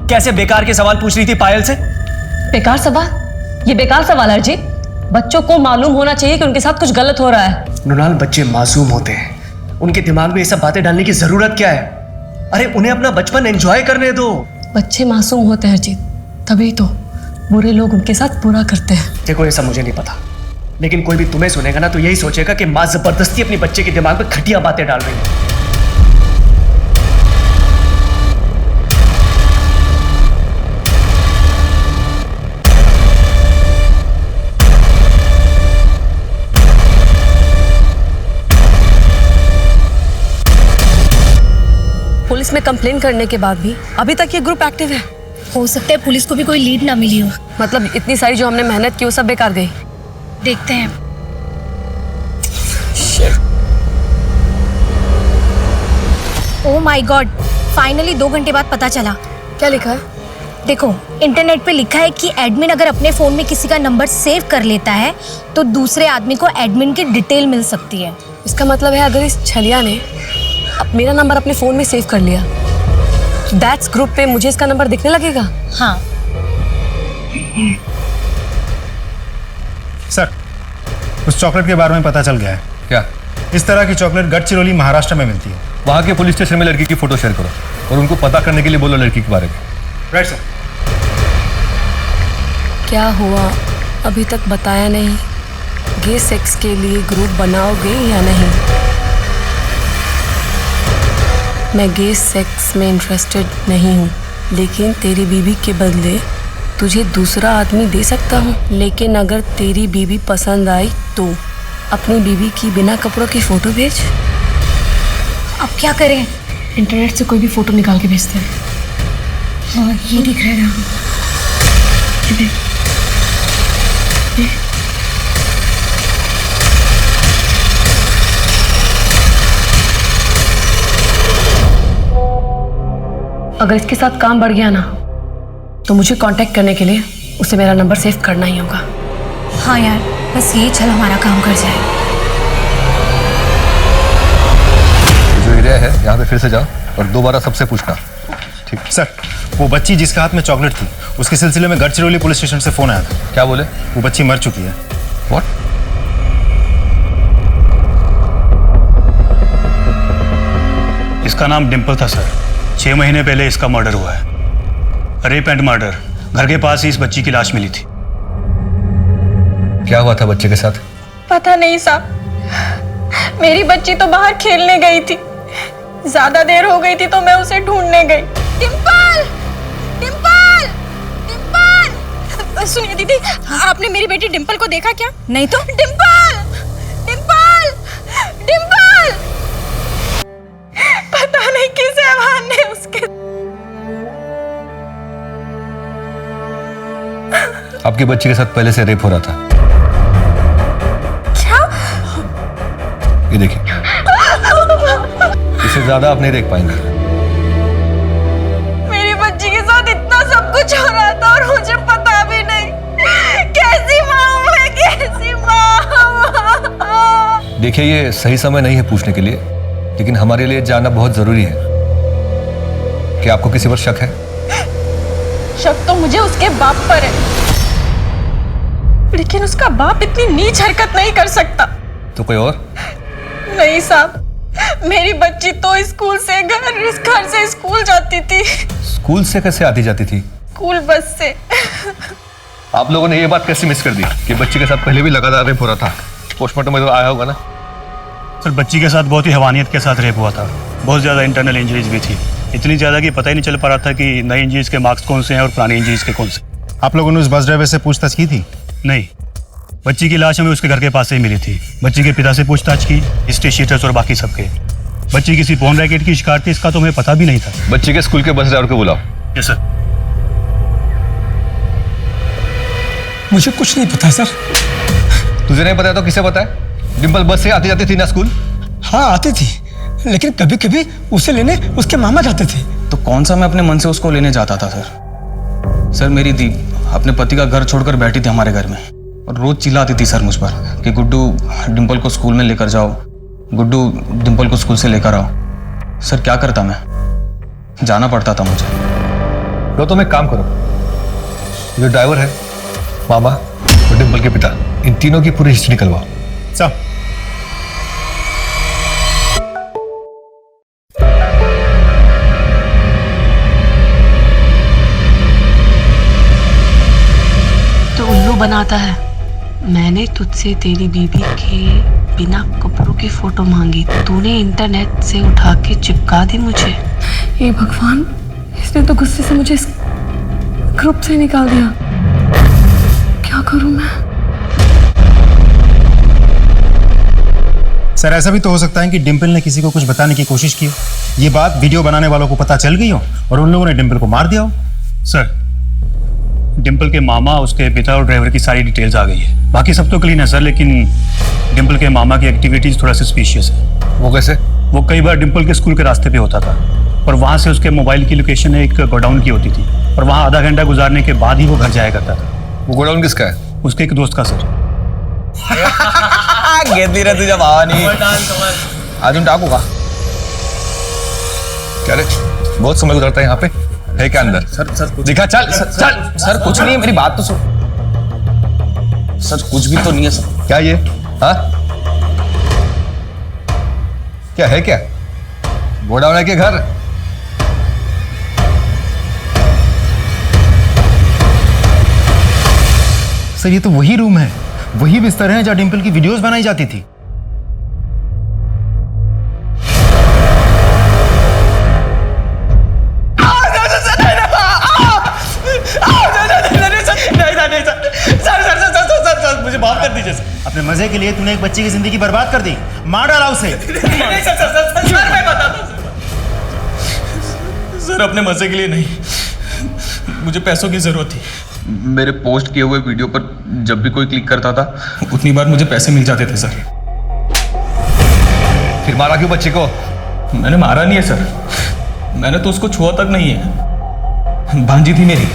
कैसे बेकार के सवाल पूछ रही थी पायल से? बेकार सवाल? ये बेकार सवाल है जी। बच्चों को मालूम होना चाहिए कि उनके साथ कुछ गलत हो रहा है। मृणाल, बच्चे मासूम होते हैं, उनके दिमाग में ये सब बातें डालने की जरूरत क्या है? अरे उन्हें अपना बचपन एंजॉय करने दो। बच्चे मासूम होते हैं अजीत, तभी तो बुरे लोग उनके साथ बुरा करते हैं। देखो ये सब मुझे नहीं पता, लेकिन कोई भी तुम्हें सुनेगा ना तो यही सोचेगा कि माँ जबरदस्ती अपने बच्चे के दिमाग में घटिया बातें डाल रही है। पुलिस में कंप्लेन करने के बाद भी अभी तक ये ग्रुप एक्टिव है। हो सकता है पुलिस को भी कोई लीड ना मिली हो। मतलब इतनी सारी जो हमने मेहनत की वो सब बेकार गई। देखते हैं। ओह माय गॉड, फाइनली 2 घंटे बाद पता चला। क्या लिखा है? देखो, इंटरनेट पे लिखा है कि एडमिन अगर अपने फोन में किसी का नंबर सेव कर लेता है तो दूसरे आदमी को एडमिन की डिटेल मिल सकती है। इसका मतलब है अगर इस छलिया ने मेरा नंबर अपने फोन में सेव कर लिया, दैट्स ग्रुप पे मुझे इसका नंबर दिखने लगेगा। हाँ सर, उस चॉकलेट के बारे में पता चल गया है। क्या? इस तरह की चॉकलेट गढ़चिरौली महाराष्ट्र में मिलती है। वहाँ के पुलिस स्टेशन में लड़की की फोटो शेयर करो और उनको पता करने के लिए बोलो लड़की के बारे में। Right sir. क्या हुआ अभी तक बताया नहीं? गे सेक्स के लिए ग्रुप बनाओगे या नहीं? मैं गे सेक्स में इंटरेस्टेड नहीं हूँ, लेकिन तेरी बीवी के बदले तुझे दूसरा आदमी दे सकता हूँ। लेकिन अगर तेरी बीवी पसंद आई तो अपनी बीवी की बिना कपड़ों की फोटो भेज। अब क्या करें? इंटरनेट से कोई भी फोटो निकाल के भेजते हैं। हाँ ये दिख रहा है। अगर इसके साथ काम बढ़ गया ना तो मुझे कांटेक्ट करने के लिए उसे मेरा नंबर सेव करना ही होगा। हाँ यार, बस ये चल हमारा काम कर जाए। जो एरिया है यहाँ पे फिर से जाओ और दोबारा सबसे पूछना। ठीक सर, वो बच्ची जिसके हाथ में चॉकलेट थी उसके सिलसिले में गढ़चिरौली पुलिस स्टेशन से फोन आया था। क्या बोले? वो बच्ची मर चुकी है। व्हाट? इसका नाम डिम्पल था सर। 6 महीने पहले इसका मर्डर हुआ है। Rape and murder. घर के पास ही इस बच्ची की लाश मिली थी। क्या हुआ था बच्चे के साथ? पता नहीं साहब, मेरी बच्ची तो बाहर खेलने गई थी। ज्यादा देर हो गई थी तो मैं उसे ढूंढने गई। डिम्पल, डिम्पल, डिम्पल। सुनिए दीदी, आपने मेरी बेटी डिम्पल को देखा क्या? नहीं तो। डिम्पल, डिम्पल, डिम्पल। पता नहीं किस हैवान ने उसके। आपकी बच्ची के साथ पहले से रेप हो रहा था। क्या? ये देखिए, इससे ज्यादा आप नहीं देख पाएंगे। मेरी बच्ची के साथ इतना सब कुछ हो रहा था और मुझे पता भी नहीं। कैसी माँ हूँ मैं, कैसी माँ? देखिए, ये सही समय नहीं है पूछने के लिए, लेकिन हमारे लिए जानना बहुत जरूरी है। क्या आपको किसी पर शक है? शक तो मुझे उसके बाप पर है, लेकिन उसका बाप इतनी नीच हरकत नहीं कर सकता। तो कोई और? नहीं साहब, मेरी बच्ची तो स्कूल से घर से स्कूल जाती थी। स्कूल से कैसे आती जाती थी? स्कूल बस से। आप लोगों ने ये बात कैसे मिस कर दी कि बच्ची के साथ पहले भी लगातार रेप हो रहा था? पोस्टमार्टम में तो आया होगा ना? सर बच्ची के साथ बहुत ही हैवानियत के साथ रेप हुआ था। बहुत ज़्यादा इंटरनल इंजरीज भी थी, इतनी ज़्यादा कि पता ही नहीं चल पा रहा था कि नई इंजरीज के मार्क्स कौन से हैं और पुरानी इंजरीज के कौन से। आप लोगों ने उस बस ड्राइवर से पूछताछ की थी? नहीं, बच्ची की लाश हमें उसके घर के पास से ही मिली थी। बच्ची के पिता से पूछताछ की, हिस्ट्री शीटर्स और बाकी सबके। बच्ची किसी फोन रैकेट की शिकार थी, इसका तो हमें पता भी नहीं था। बच्ची के स्कूल के बस ड्राइवर को बुलाओ। Yes sir. मुझे कुछ नहीं पता सर। तुझे नहीं पता तो किसे पता है? डिम्पल बस से आती जाती थी ना स्कूल? हाँ आती थी, लेकिन कभी कभी उसे लेने उसके मामा जाते थे। तो कौन सा मैं अपने मन से उसको लेने जाता था सर? सर मेरी दी अपने पति का घर छोड़कर बैठी थी हमारे घर में और रोज चिल्लाती थी सर मुझ पर कि गुड्डू डिम्पल को स्कूल में लेकर जाओ, गुड्डू डिम्पल को स्कूल से लेकर आओ। सर क्या करता मैं, जाना पड़ता था मुझे। तो तुम एक काम करो, जो ड्राइवर है, मामा और डिम्पल के पिता, इन तीनों की पूरी हिस्ट्री निकलवाओ। सब तो उल्लू बनाता है। मैंने तुझसे तेरी बीबी के बिना कपड़ों की फोटो मांगी, तूने इंटरनेट से उठा के चिपका दी मुझे। हे भगवान, इसने तो गुस्से से मुझे इस ग्रुप से निकाल दिया। क्या करूं मैं? सर ऐसा भी तो हो सकता है कि डिम्पल ने किसी को कुछ बताने की कोशिश की हो, ये बात वीडियो बनाने वालों को पता चल गई हो और उन लोगों ने डिम्पल को मार दिया हो। सर डिम्पल के मामा, उसके पिता और ड्राइवर की सारी डिटेल्स आ गई है। बाकी सब तो क्लीन है सर, लेकिन डिम्पल के मामा की एक्टिविटीज थोड़ा सस्पिशियस है। वो कैसे? वो कई बार डिम्पल के स्कूल के रास्ते पे होता था और वहाँ से उसके मोबाइल की लोकेशन एक गोडाउन की होती थी और वहाँ आधा घंटा गुजारने के बाद ही वो घर जाया करता था। वो गोडाउन किसका है? उसके एक दोस्त का सर। घेतली रे तुझ्या भावानी। अजून टाकू का? क्या रे, बहुत समय गुजरता है यहाँ पे, है क्या अंदर? सर दिखा, चल चल। सर कुछ नहीं है, मेरी बात तो सुन। सर कुछ भी तो नहीं है सर। क्या ये? हाँ क्या है? क्या गोडाउन है के घर? सर ये तो वही रूम है, वही बिस्तर है जहाँ डिम्पल की वीडियोस बनाई जाती थी। मुझे माफ कर दीजिए सर। अपने मजे के लिए तूने एक बच्ची की जिंदगी बर्बाद कर दी, मार डाला उसे। सर अपने मजे के लिए नहीं, मुझे पैसों की जरूरत थी। मेरे पोस्ट किए हुए वीडियो पर जब भी कोई क्लिक करता था उतनी बार मुझे पैसे मिल जाते थे सर। फिर मारा क्यों बच्ची को? मैंने मारा नहीं है सर, मैंने तो उसको छुआ तक नहीं है। भांजी थी मेरी,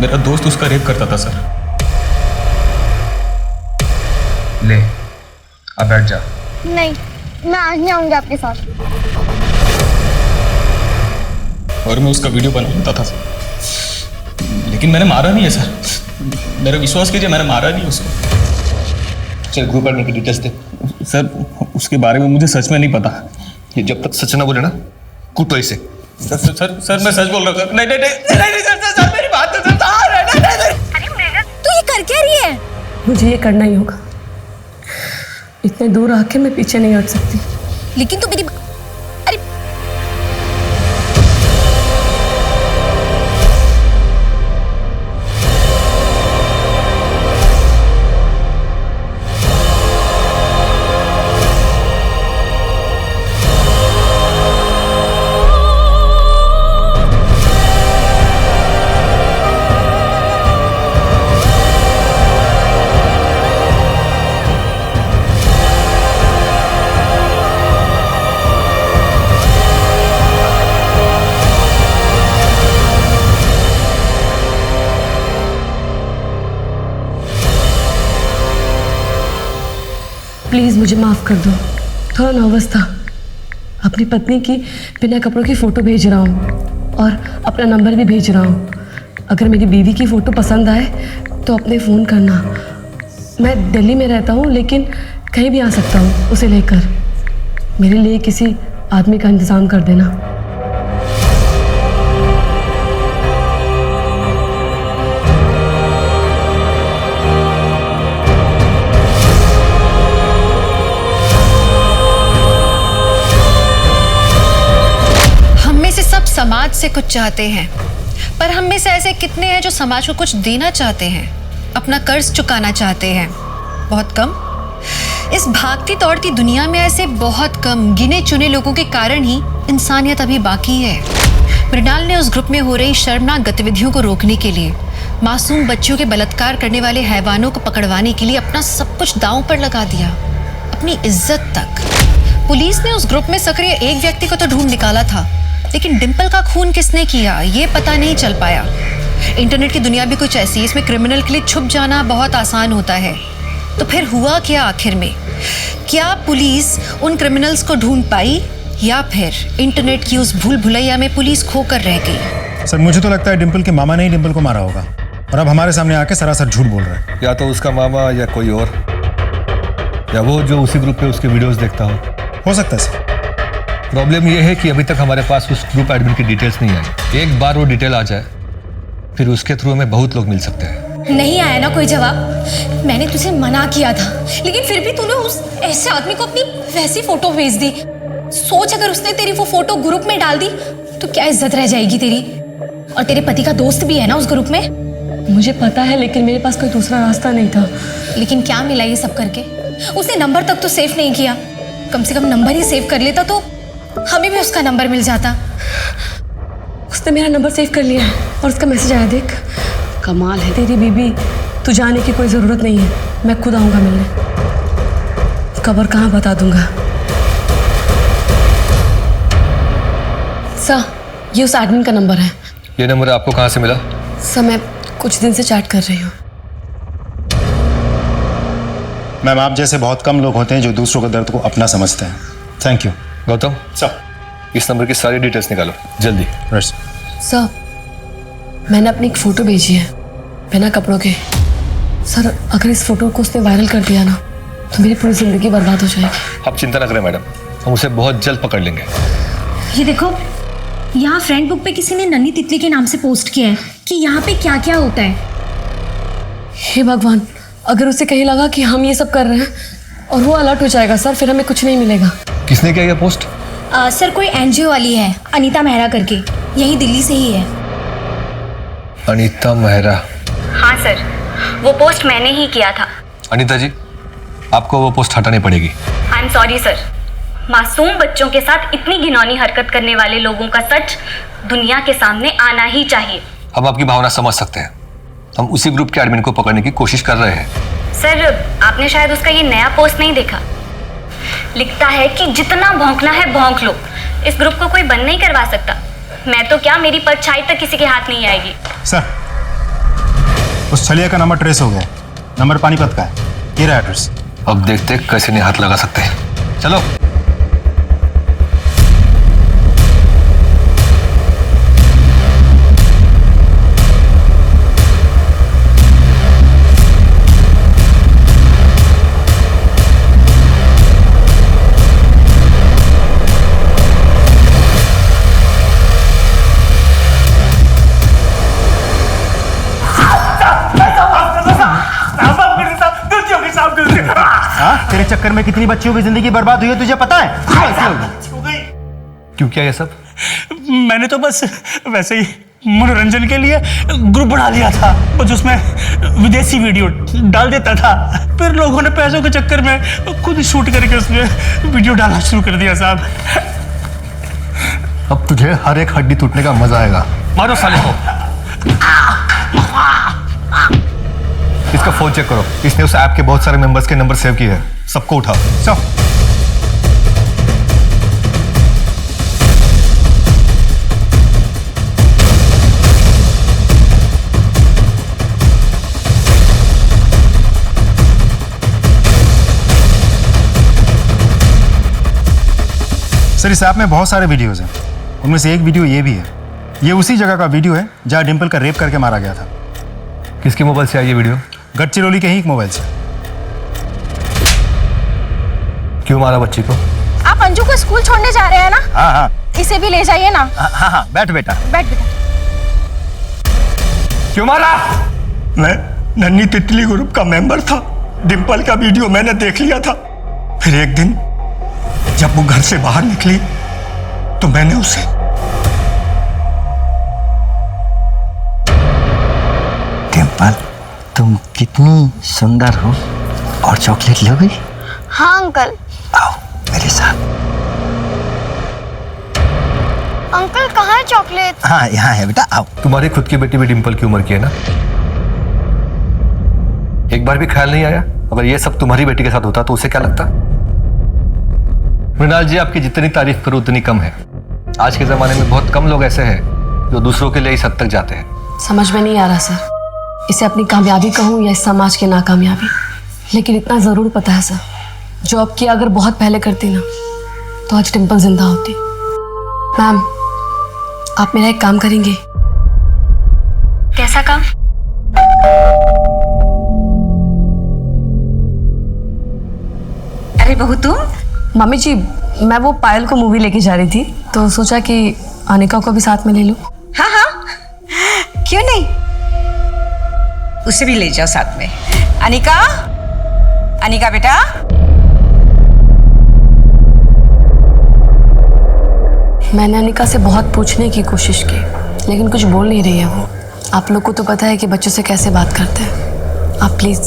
मेरा दोस्त उसका रेप करता था सर। ले अब बैठ जा। नहीं, मैं आज नहीं आऊंगी आपके साथ। और मैं उसका वीडियो बनाता था सर, लेकिन मैंने मारा नहीं है सर। मेरा विश्वास कीजिए, मैंने मारा नहीं उसको। चल ग्रुप एडमिन की डिटेल्स दे। सर उसके बारे में मुझे सच में नहीं पता। ये जब तक सच ना बोले ना, कूटो इसे। सर मैं सच बोल रहा था। नहीं सर मेरी बात तो सर। तू ये कर क्या रही है? मुझे ये करना ही होगा, इतने दूर आके मैं पीछे नहीं हट सकती। लेकिन तू मेरी अरे प्लीज़ मुझे माफ़ कर दो, थोड़ा नर्वस था। अपनी पत्नी की बिना कपड़ों की फ़ोटो भेज रहा हूँ और अपना नंबर भी भेज रहा हूँ। अगर मेरी बीवी की फ़ोटो पसंद आए तो अपने फ़ोन करना। मैं दिल्ली में रहता हूँ लेकिन कहीं भी आ सकता हूँ उसे लेकर। मेरे लिए किसी आदमी का इंतज़ाम कर देना। समाज से कुछ चाहते हैं, पर हम में से ऐसे कितने हैं जो समाज को कुछ देना चाहते हैं, अपना कर्ज चुकाना चाहते हैं? बहुत कम। इस भागती दौड़ती दुनिया में ऐसे बहुत कम गिने चुने लोगों के कारण ही इंसानियत अभी बाकी है। मृणाल ने उस ग्रुप में हो रही शर्मनाक गतिविधियों को रोकने के लिए, मासूम बच्चों के बलात्कार करने वाले हैवानों को पकड़वाने के लिए अपना सब कुछ दांव पर लगा दिया, अपनी इज्जत तक। पुलिस ने उस ग्रुप में सक्रिय एक व्यक्ति को तो ढूंढ निकाला था, लेकिन डिंपल का खून किसने किया ये पता नहीं चल पाया। इंटरनेट की दुनिया भी कुछ ऐसी है, इसमें क्रिमिनल के लिए छुप जाना बहुत आसान होता है। तो फिर हुआ क्या आखिर में? क्या पुलिस उन क्रिमिनल्स को ढूंढ पाई या फिर इंटरनेट की उस भूल भुलैया में पुलिस खोकर रह गई? सर मुझे तो लगता है डिंपल के मामा ने ही डिंपल को मारा होगा और अब हमारे सामने आके सरासर झूठ बोल रहा है। या तो उसका मामा या कोई और, या वो जो उसी ग्रुप पे उसके वीडियोस देखता हो सकता है सर। प्रॉब्लम ये है कि अभी तक हमारे पास उस ग्रुप एडमिन की डिटेल्स नहीं आई। एक बार वो डिटेल आ जाए फिर उसके थ्रू हमें बहुत लोग मिल सकते हैं। नहीं आया ना कोई जवाब? मैंने तुझे मना किया था, लेकिन फिर भी तूने उस ऐसे आदमी को अपनी वैसी फोटो भेज दी। सोच अगर उसने तेरी वो फोटो ग्रुप में डाल दी तो क्या इज्जत रह जाएगी तेरी? और तेरे पति का दोस्त भी है ना उस ग्रुप में। मुझे पता है, लेकिन मेरे पास कोई दूसरा रास्ता नहीं था। लेकिन क्या मिला ये सब करके? उसने नंबर तक तो सेव नहीं किया। कम से कम नंबर ही सेव कर लेता तो हमें भी उसका नंबर मिल जाता। उसने मेरा नंबर सेव कर लिया और उसका मैसेज आया, देख। कमाल है तेरी बीबी। तू जाने की कोई ज़रूरत नहीं है, मैं खुद आऊँगा मिलने। कबर कहाँ बता दूंगा। सर, ये उस एडमिन का नंबर है। ये नंबर आपको कहाँ से मिला? सर, मैं कुछ दिन से चैट कर रही हूँ। मैम, आप जैसे बहुत कम लोग होते हैं जो दूसरों के दर्द को अपना समझते हैं। Thank you. गौतम सर, इस नंबर की सारी डिटेल्स निकालो जल्दी। सर, मैंने अपनी एक फ़ोटो भेजी है बिना कपड़ों के। सर, अगर इस फोटो को उसने वायरल कर दिया ना तो मेरी पूरी ज़िंदगी बर्बाद हो जाएगी। आप चिंता न करें मैडम, हम उसे बहुत जल्द पकड़ लेंगे। ये देखो, यहाँ फ्रेंड बुक पे किसी ने नन्ही तितली के नाम से पोस्ट किया है कि यहाँ पे क्या क्या होता है। हे भगवान, अगर उसे कहीं लगा कि हम ये सब कर रहे हैं और वो अलर्ट हो जाएगा सर, फिर हमें कुछ नहीं मिलेगा। किसने किया ये पोस्ट? सर, कोई एनजीओ वाली है, अनीता मेहरा करके, यही दिल्ली से ही है। अनीता मेहरा? हाँ सर, वो पोस्ट मैंने ही किया था। अनीता जी, आपको वो पोस्ट हटानी पड़ेगी। आई एम सॉरी सर। मासूम बच्चों के साथ इतनी घिनौनी हरकत करने वाले लोगों का सच दुनिया के सामने आना ही चाहिए। हम आपकी भावना समझ सकते हैं। हम उसी ग्रुप के एडमिन को पकड़ने की कोशिश कर रहे हैं। सर, आपने शायद उसका ये नया पोस्ट नहीं देखा। लिखता है कि जितना भौंकना है भौंक लो, इस ग्रुप को कोई बंद नहीं करवा सकता। मैं तो क्या, मेरी परछाई तक किसी के हाथ नहीं आएगी। सर, उस छलिया का नंबर ट्रेस हो गया। नंबर पानीपत का है। ये रहा एड्रेस। अब देखते हैं कैसे नहीं हाथ लगा सकते हैं। चलो। तेरे चक्कर में कितनी बच्चियों की जिंदगी बर्बाद हुई है तुझे पता है? क्यों किया ये सब? मैंने तो बस वैसे ही मनोरंजन के लिए ग्रुप बना लिया था, बस उसमें विदेशी वीडियो डाल देता था। फिर लोगों ने पैसों के चक्कर में खुद शूट करके उसमें वीडियो डालना शुरू कर दिया साहब। अब तुझे हर एक हड्डी टूटने का मजा आएगा। मारो साले को। इसका फोन चेक करो, इसने उस ऐप के बहुत सारे मेंबर्स के नंबर सेव किए हैं। सबको उठाओ। सब। सर, इस ऐप में बहुत सारे वीडियोस हैं, उनमें से एक वीडियो ये भी है। ये उसी जगह का वीडियो है जहाँ डिंपल का रेप करके मारा गया था। किसके मोबाइल से आई ये वीडियो? गढ़चिरौली के ही एक मोबाइल से। क्यों मारा बच्ची को? आप अंजू को स्कूल छोड़ने जा रहे हैं ना? हाँ हाँ, इसे भी ले जाइए ना। हाँ हाँ, बैठ बेटा। बैठ बेटा। क्यों मारा? मैं नन्ही तितली ग्रुप का मेंबर था। डिंपल का वीडियो मैंने देख लिया था। फिर एक दिन जब वो घर से बाहर निकली तो मैंने उसे तुम कितनी सुंदर हो। और चॉकलेट लोगी? हाँ अंकल। आओ मेरे साथ। अंकल कहाँ है चॉकलेट? हाँ यहाँ है बेटा, आओ। तुम्हारी खुद की बेटी भी डिम्पल की उम्र की है ना? एक बार भी ख्याल नहीं आया अगर ये सब तुम्हारी बेटी के साथ होता तो उसे क्या लगता? मृणाल जी, आपकी जितनी तारीफ करो उतनी कम है। आज के जमाने में बहुत कम लोग ऐसे हैं जो दूसरों के लिए इस हद तक जाते हैं। समझ में नहीं आ रहा सर, इसे अपनी कामयाबी कहूँ या इस समाज की नाकामयाबी, लेकिन इतना ज़रूर पता है सर, जॉब किया अगर बहुत पहले करती ना तो आज डिम्पल जिंदा होती। मैम, आप मेरा एक काम करेंगे? कैसा काम? अरे बहू तुम? मम्मी जी, मैं वो पायल को मूवी लेके जा रही थी तो सोचा कि अनिका को भी साथ में ले लूं। हाँ हाँ, क्यों नहीं, उसे भी ले जाओ साथ में। अनिका, अनिका बेटा। मैंने अनिका से बहुत पूछने की कोशिश की लेकिन कुछ बोल नहीं रही है वो। आप लोग को तो पता है कि बच्चों से कैसे बात करते हैं। आप प्लीज।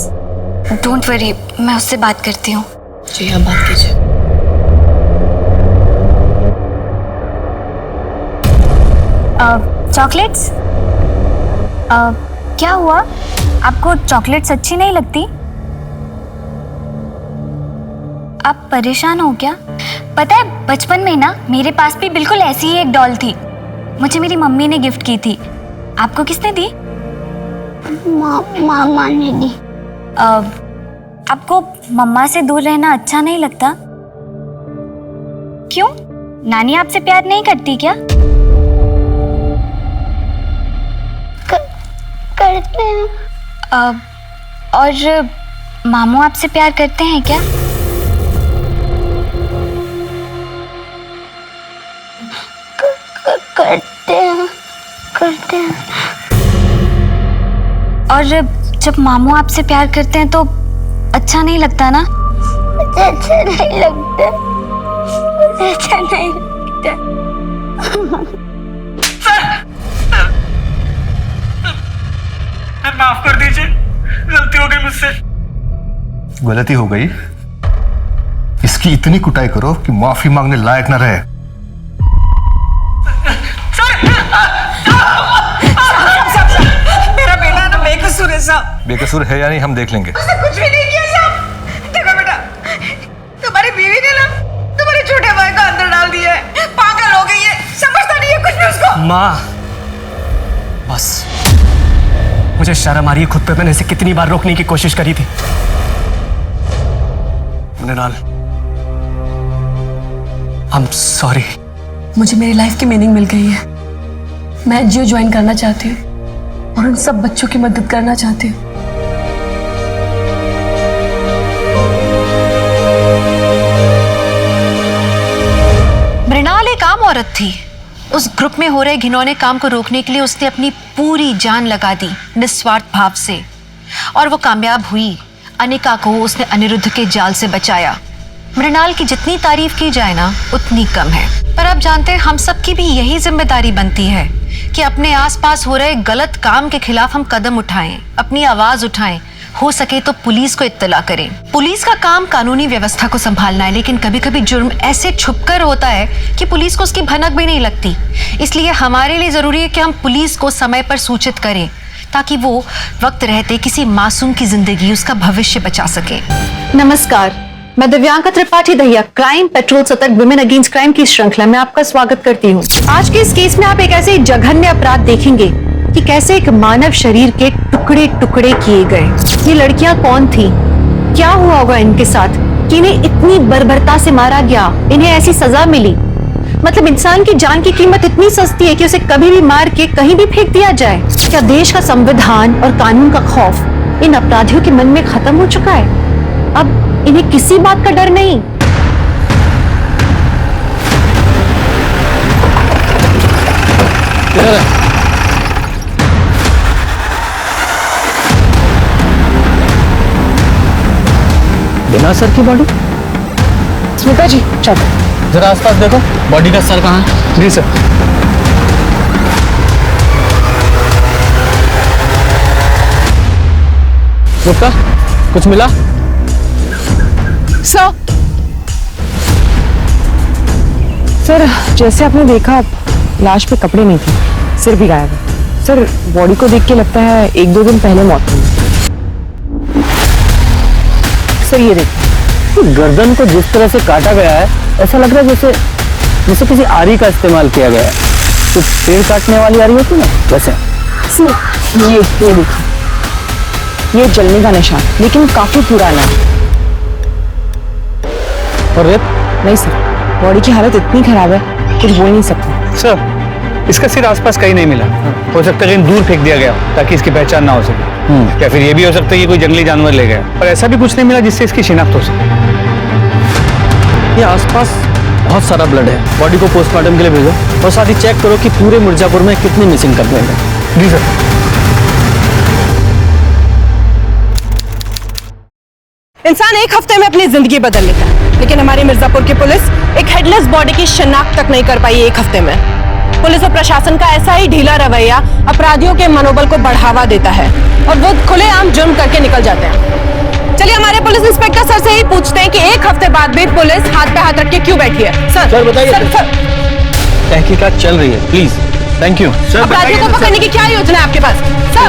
डोंट वरी, मैं उससे बात करती हूँ। जी आप बात कीजिए। चॉकलेट्स? क्या हुआ, आपको चॉकलेट्स अच्छी नहीं लगती? आप परेशान हो क्या? पता है बचपन में ना मेरे पास भी बिल्कुल ऐसी ही एक डॉल थी, मुझे मेरी मम्मी ने गिफ्ट की थी। आपको किसने दी? मामा ने दी। आपको मम्मा से दूर रहना अच्छा नहीं लगता? क्यों, नानी आपसे प्यार नहीं करती क्या? करते हैं। और मामू आपसे प्यार करते हैं क्या? करते हैं। और जब मामू आपसे प्यार करते हैं तो अच्छा नहीं लगता ना? मुझे अच्छा नहीं लगता, मुझे अच्छा नहीं लगता। माफ कर दीजिए, गलती हो गई मुझसे। गलती हो गई, इसकी इतनी कुटाई करो कि माफी मांगने लायक न रहे। मेरा बेटा ना बेकसूर है साहब। बेकसूर है या नहीं हम देख लेंगे। उसने कुछ भी नहीं किया साहब। देखो बेटा, तुम्हारी बीवी ने ना तुम्हारे छोटे भाई को अंदर डाल दिया है, पागल हो गई है, समझता नहीं है कुछ भी उसको। माँ बस, मुझे शर्म आ रही है खुद पे। मैंने इसे कितनी बार रोकने की कोशिश करी थी। Mrinal, I am sorry. मुझे मेरी लाइफ की मीनिंग मिल गई है। मैं एनजीओ ज्वाइन करना चाहती हूँ और उन सब बच्चों की मदद करना चाहती हूँ। मृणाल एक आम औरत थी। उस ग्रुप में हो रहे घिनौने काम को रोकने के लिए उसने अपनी पूरी जान लगा दी निस्वार्थ भाव से, और वो कामयाब हुई। अनिका को उसने अनिरुद्ध के जाल से बचाया। मृणाल की जितनी तारीफ की जाए ना उतनी कम है। पर अब जानते हैं हम सबकी भी यही जिम्मेदारी बनती है कि अपने आसपास हो रहे गलत काम के खिलाफ हम कदम उठाएं, अपनी आवाज उठाएं, हो सके तो पुलिस को इत्तला करें। पुलिस का काम कानूनी व्यवस्था को संभालना है, लेकिन कभी कभी जुर्म ऐसे छुपकर होता है कि पुलिस को उसकी भनक भी नहीं लगती। इसलिए हमारे लिए जरूरी है कि हम पुलिस को समय पर सूचित करें ताकि वो वक्त रहते किसी मासूम की जिंदगी, उसका भविष्य बचा सके। नमस्कार, मैं दिव्यांका त्रिपाठी दहिया क्राइम पेट्रोल सतर्क विमेन अगेंस्ट क्राइम की श्रृंखला में आपका स्वागत करती हूँ। आज के इस केस में आप एक ऐसे जघन्य अपराध देखेंगे कि कैसे एक मानव शरीर के टुकड़े टुकड़े किए गए। ये लड़कियां कौन थी, क्या हुआ होगा इनके साथ कि इन्हें इतनी बर्बरता से मारा गया, इन्हें ऐसी सजा मिली। मतलब इंसान की जान की कीमत इतनी सस्ती है कि उसे कभी भी मार के कहीं भी फेंक दिया जाए। क्या देश का संविधान और कानून का खौफ इन अपराधियों के मन में खत्म हो चुका है? अब इन्हें किसी बात का डर नहीं। बिना सर की बॉडी? स्मिता जी चलो जरा आसपास देखो, बॉडी का सर कहाँ है? जी सर। गुप्ता कुछ मिला? सर जैसे आपने देखा लाश पे कपड़े नहीं थे, सिर भी गायब है। सर बॉडी को देख के लगता है 1-2 दिन पहले मौत हुई। सर ये देखिए, तो गर्दन को जिस तरह से काटा गया है ऐसा लग रहा है जैसे किसी आरी का इस्तेमाल किया गया है। तो पेड़ काटने वाली आरी होती ना वैसे। सर ये देखिए, ये जलने का निशान, लेकिन काफी पुराना है। और रेत? नहीं सर, बॉडी की हालत इतनी खराब है कुछ बोल नहीं सकते। सर इसका सिर आसपास कहीं नहीं मिला, हो सकता है कहीं दूर फेंक दिया गया ताकि इसकी पहचान ना हो सके, या फिर ये भी हो सकता है कि कोई जंगली जानवर ले गया। और ऐसा भी कुछ नहीं मिला जिससे इसकी शिनाख्त हो सके। ये आसपास बहुत सारा ब्लड है, बॉडी को पोस्टमार्टम के लिए भेजो और साथ ही चेक करो कि पूरे मिर्जापुर में कितनी मिसिंग कंप्लेंट है। जी सर। इंसान एक हफ्ते में अपनी जिंदगी बदल लेता है, लेकिन हमारी मिर्जापुर की पुलिस एक हेडलेस बॉडी की शिनाख्त तक नहीं कर पाई एक हफ्ते में। पुलिस और प्रशासन का ऐसा ही ढीला रवैया अपराधियों के मनोबल को बढ़ावा देता है और वो खुलेआम जुर्म करके निकल जाते हैं। चलिए हमारे पुलिस इंस्पेक्टर सर से ही पूछते हैं कि एक हफ्ते बाद भी पुलिस हाथ पे हाथ रख के क्यों बैठी है। सर बताइए। तहकीकात चल रही है, प्लीज। Thank you sir. अपराधियों को पकड़ने की क्या योजना है आपके पास? सर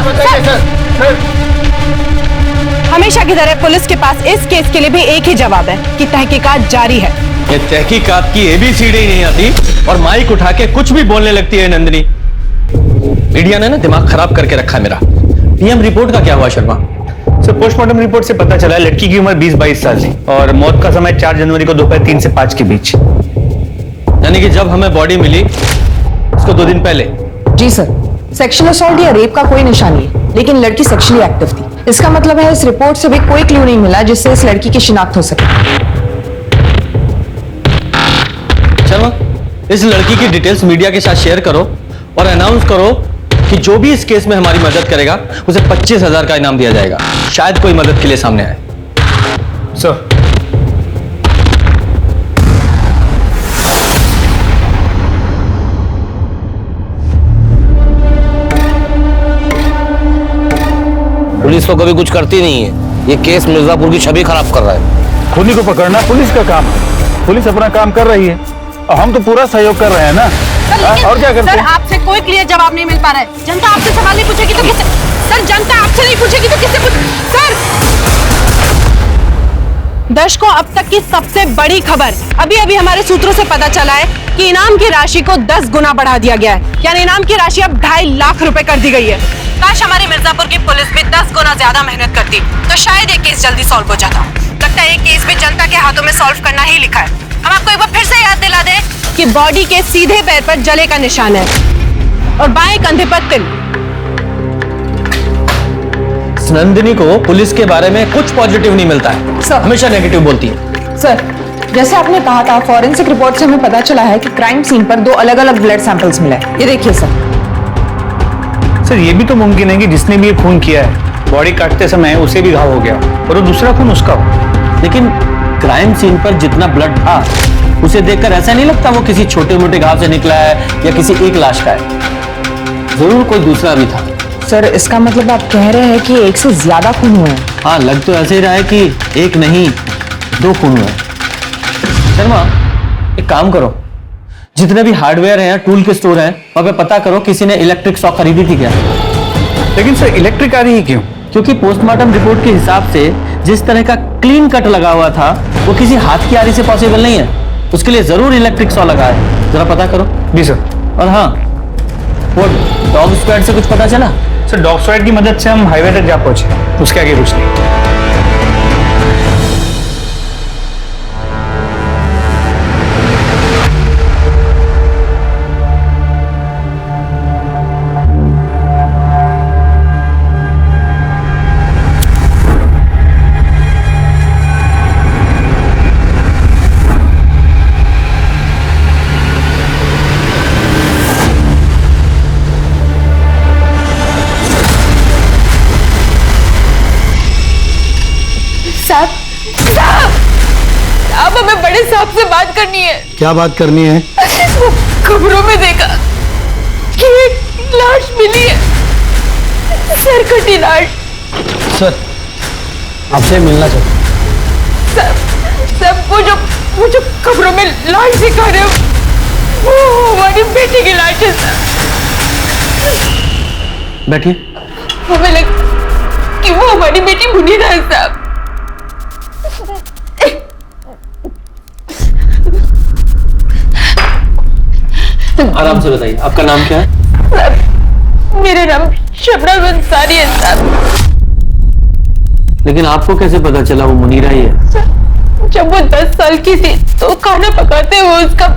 हमेशा की तरह पुलिस के पास इस केस के लिए भी एक ही जवाब है कि तहकीकात जारी है। ये तहकीकात की ABCD ही नहीं आती और माइक उठा के कुछ भी बोलने लगती है नंदिनी। मीडिया ने ना दिमाग खराब करके रखा है मेरा। PM रिपोर्ट का क्या हुआ शर्मा? सर पोस्टमार्टम रिपोर्ट से पता चला है लड़की की उम्र 20-22 साल थी और मौत का समय 4 जनवरी को दोपहर 3 से 5 के बीच। यानी कि जब हमें बॉडी मिली उसको 2 दिन पहले। जी सर, सेक्सुअल असॉल्ट या रेप का कोई निशान नहीं, लेकिन लड़की सेक्सुअली एक्टिव थी। इसका मतलब है इस रिपोर्ट से भी कोई क्लू नहीं मिला जिससे इस लड़की की शिनाख्त हो सके। शर्मा, इस लड़की की डिटेल्स मीडिया के साथ शेयर करो और अनाउंस करो कि जो भी इस केस में हमारी मदद करेगा उसे 25,000 का इनाम दिया जाएगा। शायद कोई मदद के लिए सामने आए। सर पुलिस तो कभी कुछ करती नहीं है। ये केस मिर्जापुर की छवि खराब कर रहा है। खूनी को पकड़ना पुलिस का काम है। पुलिस अपना काम कर रही है और हम तो पूरा सहयोग कर रहे हैं ना। और क्या करते सर हैं? आपसे कोई क्लियर जवाब नहीं मिल पा रहा है। जनता आपसे सवाल नहीं पूछेगी तो किससे? सर जनता आपसे नहीं पूछेगी तो किससे सर दर्शकों, अब तक की सबसे बड़ी खबर अभी अभी हमारे सूत्रों से पता चला है कि इनाम की राशि को 10 गुना बढ़ा दिया गया है। यानी इनाम की राशि अब 2.5 लाख रुपए कर दी गई है। काश हमारी मिर्जापुर की पुलिस भी 10 गुना ज्यादा मेहनत करती तो शायद ये केस जल्दी सॉल्व हो जाता। लगता है ये केस भी जनता के हाथों में सॉल्व करना ही लिखा है। हम आपको एक बार फिर से याद दिला दें कि बॉडी के सीधे पैर पर जले का निशान है और बाएं कंधे पर तिल। नंदिनी को पुलिस के बारे में कुछ पॉजिटिव नहीं मिलता है, हमेशा नेगेटिव बोलती है। सर जैसे आपने कहा था, फॉरेंसिक रिपोर्ट से हमें पता चला है कि क्राइम सीन पर 2 अलग-अलग ब्लड सैंपल्स मिले। ये देखिए सर ये भी तो मुमकिन है कि जिसने भी ये खून किया है बॉडी काटते समय उसे भी घाव हो गया और वो दूसरा खून उसका हो। लेकिन क्राइम सीन पर जितना ब्लड था उसे देखकर ऐसा नहीं लगता वो किसी छोटे मोटे घाव से निकला है या किसी एक लाश का है। जरूर कोई दूसरा भी था। सर इसका मतलब आप कह रहे हैं कि 1 से ज्यादा खून हुए हैं? हाँ, लग तो ऐसे ही रहा है कि 1 नहीं 2 खून हुए। शर्मा एक काम करो, जितने भी हार्डवेयर हैं, टूल के स्टोर हैं, वहां पे पता करो किसी ने इलेक्ट्रिक सॉ खरीदी थी क्या। लेकिन सर इलेक्ट्रिक आ रही है क्यों? क्योंकि पोस्टमार्टम रिपोर्ट के हिसाब से जिस तरह का क्लीन कट लगा हुआ था वो किसी हाथ की आरी से पॉसिबल नहीं है। उसके लिए जरूर इलेक्ट्रिक सॉ लगा है। जरा पता करो। जी सर। और हाँ, वो डॉग स्क्वाड से कुछ पता चला? सर डॉग स्क्वाड की मदद से हम हाईवे तक जा पहुंचे, उसके आगे कुछ नहीं। अब हमें बड़े साहब से बात करनी है। क्या बात करनी है? खबरों में देखा कि एक लाश मिली है, सर कटी लाश। सर आपसे मिलना चाहिए। सब वो जो खबरों में लाश दिखा रहे हो वो हमारी बेटी की लाश है सर। बैठिए। हमें लगा कि वो हमारी बेटी मुनीरा है साहब। आराम से बताइए, आपका नाम क्या है? मेरा नाम शबनम अंसारी है साहब। लेकिन आपको कैसे पता चला वो मुनीरा ही है? जब वो 10 साल की थी तो खाना पकाते हुए उसका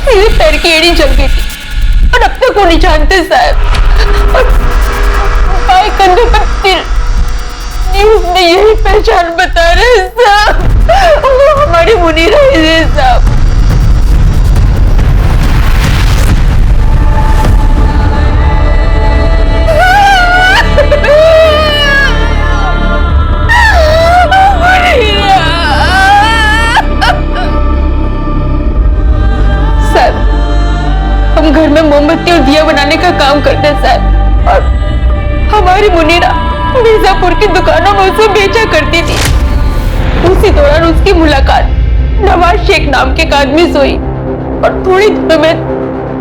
सीधे पैर की एड़ी जल गई थी और अब तक वो नहीं जानते साहब। और बाएं कंधे पर तिल, न्यूज़ में यही पहचान बता रहे हैं साहब, वो हमारी मुनीरा ही है साहब। हम घर में मोमबत्ती और दिया बनाने का काम करते हैं साहब, और हमारी मुनीरा मिर्जापुर की दुकानों में उसे बेचा करती थी। उसी दौरान उसकी मुलाकात नवाज शेख नाम के एक आदमी से हुई और थोड़ी देर में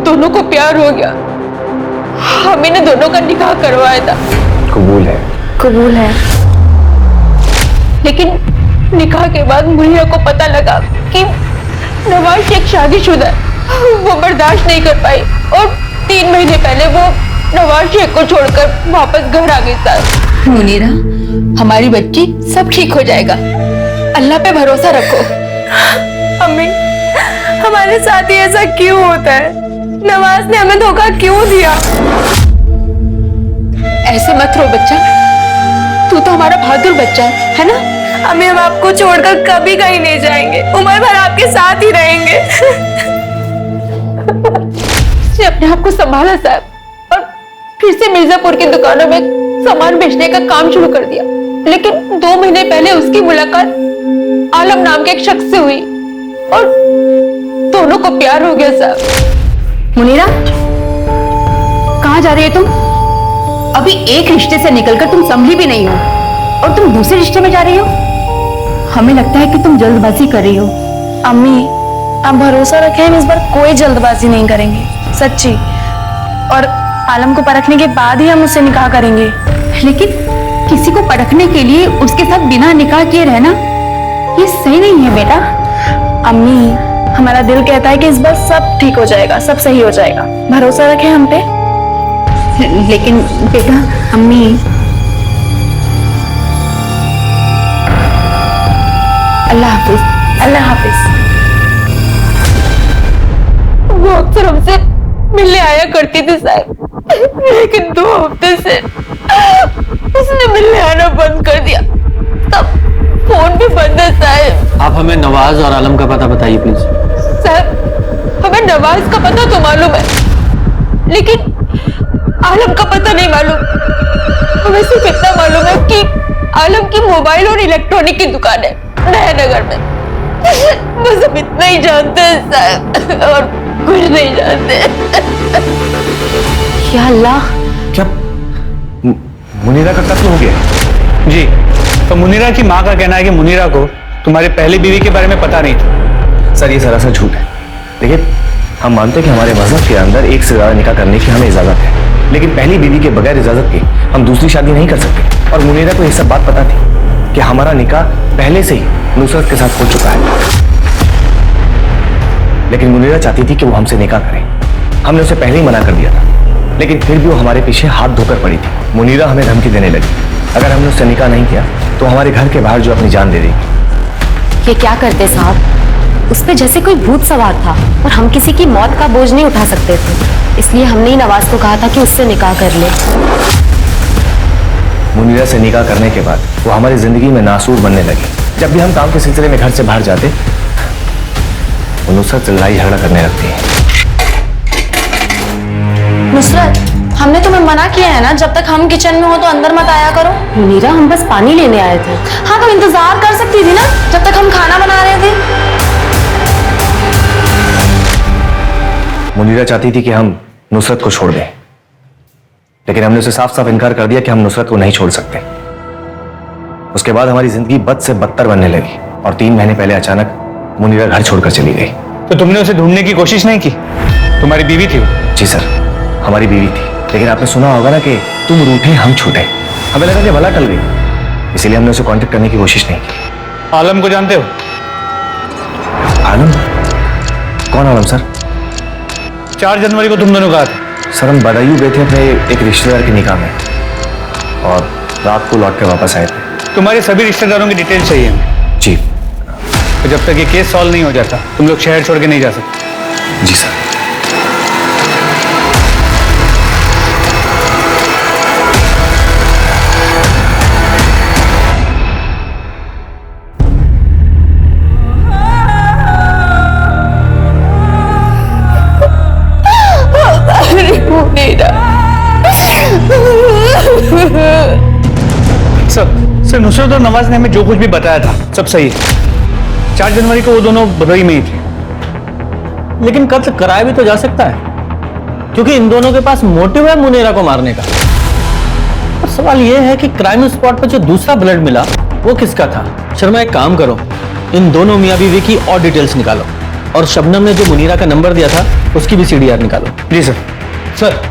दोनों को प्यार हो गया। हमें ने दोनों का निकाह करवाया था। कबूल है? कबूल है। लेकिन निकाह के बाद मुनीरा को पता लगा कि नवाज शेख शादीशुदा है। वो बर्दाश्त नहीं कर पाई और 3 महीने पहले वो नवाज शेख को छोड़कर वापस घर आ गई साहब। मुनीरा, हमारी बच्ची सब ठीक हो जाएगा, अल्लाह पे भरोसा रखो। अम्मी, हमारे साथ ही ऐसा क्यों होता है? नवाज ने हमें धोखा क्यों दिया? ऐसे मत रो बच्चा, तू तो हमारा बहादुर बच्चा है ना? अम्मी, हम आपको छोड़कर कभी कहीं नहीं जाएंगे, उम्र भर आपके साथ ही रहेंगे। उसने अपने आप को संभाला साहब और फिर से मिर्जापुर की दुकानों में सामान बेचने का काम शुरू कर दिया। लेकिन 2 महीने पहले उसकी मुलाकात आलम नाम के एक शख्स से हुई और दोनों को प्यार हो गया साहब। मुनीरा, कहाँ जा रही है तुम? अभी एक रिश्ते से निकलकर तुम संभली भी नहीं हो और तुम दूसरे रिश्ते में जा रही हो। हमें लगता है कि तुम जल्दबाजी कर रही हो। अम्मी, आप भरोसा रखें, हम इस बार कोई जल्दबाजी नहीं करेंगे, सच्ची। और आलम को परखने के बाद ही हम उससे निकाह करेंगे। लेकिन किसी को परखने के लिए उसके साथ बिना निकाह किए रहना ये सही नहीं है बेटा। अम्मी, हमारा दिल कहता है कि इस बार सब ठीक हो जाएगा, सब सही हो जाएगा, भरोसा रखें हम पे। लेकिन बेटा, अम्मी, अल्लाह हाफिज, अल्लाह हाफिज। वो अक्सर हमसे मिलने आया करती थी साहब, लेकिन 2 हफ्ते से उसने मिलने आना बंद कर दिया। तब फोन भी बंद है साहब। आप हमें नवाज और आलम का पता बताइए प्लीज। साहब, हमें नवाज का पता तो मालूम है, लेकिन आलम का पता नहीं मालूम। हमें सिर्फ इतना मालूम है कि आलम की मोबाइल और इलेक्ट्रॉनिक की दुकान है नया नगर में। बस हम इतना ही जानते हैं साहब, और कुछ नहीं जानते। या अल्लाह, क्या मुनीरा का कत्ल हो गया? जी, तो मुनीरा की माँ का कहना है कि मुनीरा को तुम्हारी पहली बीवी के बारे में पता नहीं था। सर, ये सरासर झूठ है। देखिए, हम मानते हैं कि हमारे मजहब के अंदर एक से ज्यादा निकाह करने की हमें इजाजत है, लेकिन पहली बीवी के बगैर इजाजत के हम दूसरी शादी नहीं कर सकते। और मुनीरा को यह सब बात पता थी कि हमारा निकाह पहले से ही नुसरत के साथ हो चुका है, लेकिन मुनीरा चाहती थी कि वो हमसे निकाह करे। हमने उसे पहले ही मना कर दिया था, लेकिन फिर भी वो हमारे पीछे हाथ धोकर पड़ी थी। मुनीरा हमें धमकी देने लगी, अगर हमने उससे निकाह नहीं किया तो हमारे घर के बाहर जो अपनी जान दे देगी। ये क्या करते साहब? उस पे जैसे कोई भूत सवार था और हम किसी की मौत का बोझ नहीं उठा सकते थे, इसलिए हमने ही नवाज को कहा था कि उससे निकाह कर ले। मुनीरा से निकाह करने के बाद वो हमारी जिंदगी में नासूर बनने लगी। जब भी हम काम के सिलसिले में घर से बाहर जाते, वो नुसरत से लड़ाई झगड़ा करने लगती है। नुसरत, हमने तुम्हें मना किया है ना, जब तक हम किचन में हो तो अंदर मत आया करो। मुनीरा, हम बस पानी लेने आए थे। हाँ, तो इंतजार कर सकती थी ना जब तक हम खाना बना रहे थे। मुनीरा चाहती थी कि हम नुसरत को छोड़ दें, लेकिन हमने उसे साफ साफ इनकार कर दिया कि हम नुसरत को नहीं छोड़ सकते। उसके बाद हमारी जिंदगी बद से बदतर बनने लगी और 3 महीने पहले अचानक मुनीरा घर छोड़कर चली गई। तो तुमने उसे ढूंढने की कोशिश नहीं की? तुम्हारी बीवी थी वो? जी सर, हमारी बीवी थी, लेकिन आपने सुना होगा ना कि तुम रूठे हम छूटे। हमें लगा कि भला टल गई, इसीलिए हमने उसे कांटेक्ट करने की कोशिश नहीं की। आलम को जानते हो? आलम? कौन आलम सर? 4 जनवरी को तुम दोनों कहा था। सर हम बदायूं गए थे अपने एक रिश्तेदार की निकाह में और रात को लौट के वापस आए थे। तुम्हारे सभी रिश्तेदारों की डिटेल चाहिए हमें। जी। तो जब तक ये केस सॉल्व नहीं हो जाता तुम लोग शहर छोड़ के नहीं जा सकते। जी सर। सर नुसरत और नवाज ने हमें जो कुछ भी बताया था सब सही है। 4 जनवरी को वो दोनों बदायूं में ही थे। लेकिन कत्ल कराया भी तो जा सकता है, क्योंकि इन दोनों के पास मोटिव है मुनीरा को मारने का। और सवाल यह है कि क्राइम स्पॉट पर जो दूसरा ब्लड मिला वो किसका था। शर्मा एक काम करो, इन दोनों मियां बीवी की और डिटेल्स निकालो और शबनम ने जो मुनीरा का नंबर दिया था उसकी भी CDR निकालो। जी सर। सर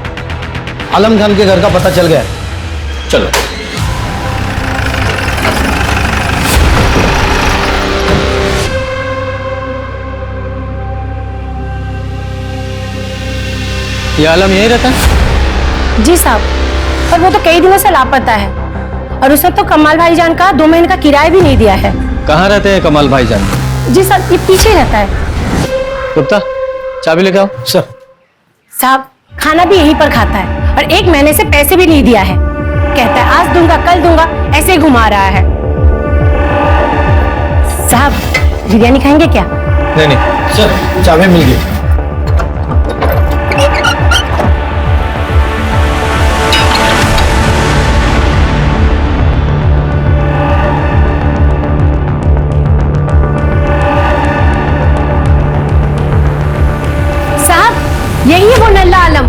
आलम खान के घर का पता चल गया, चलो। ये आलम यही रहता है? जी साहब, पर वो तो कई दिनों से लापता है और उसने तो कमाल भाईजान का 2 महीने का किराया भी नहीं दिया है। कहाँ रहते हैं कमाल भाईजान? जी सर, ये पीछे रहता है। गुप्ता चाबी लेके आओ। सर। साहब खाना भी यहीं पर खाता है और 1 महीने से पैसे भी नहीं दिया है। कहता है आज दूंगा कल दूंगा, ऐसे ही घुमा रहा है। साहब बिरयानी खाएंगे क्या? नहीं सर, चाबी मिल गई। यही है वो नल्ला आलम।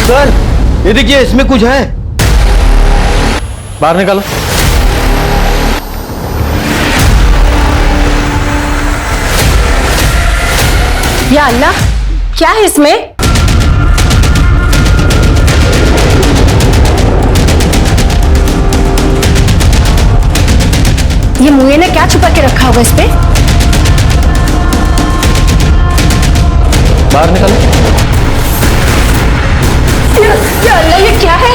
सर ये देखिए, इसमें कुछ है। बाहर निकालो। या अल्लाह, क्या है इसमें? ये मुए ने क्या छुपा के रखा होगा इस पे? बाहर निकालो। या अल्लाह, ये क्या है?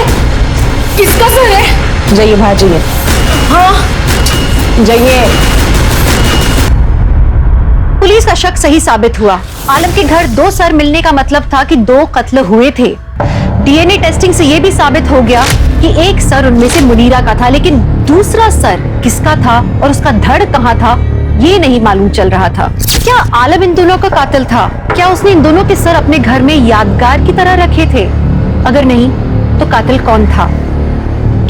किसका सर है? जाइए बाहर जाइए। हाँ जाइए। पुलिस का शक सही साबित हुआ। आलम के घर 2 सर मिलने का मतलब था कि 2 कत्ल हुए थे। DNA टेस्टिंग से यह भी साबित हो गया कि एक सर उनमें से मुनीरा का था, लेकिन दूसरा सर किसका था और उसका धड़ कहां था ये नहीं मालूम चल रहा था। क्या आलम इन दोनों का कातिल था? क्या उसने इन दोनों के सर अपने घर में यादगार की तरह रखे थे? अगर नहीं तो कातिल कौन था?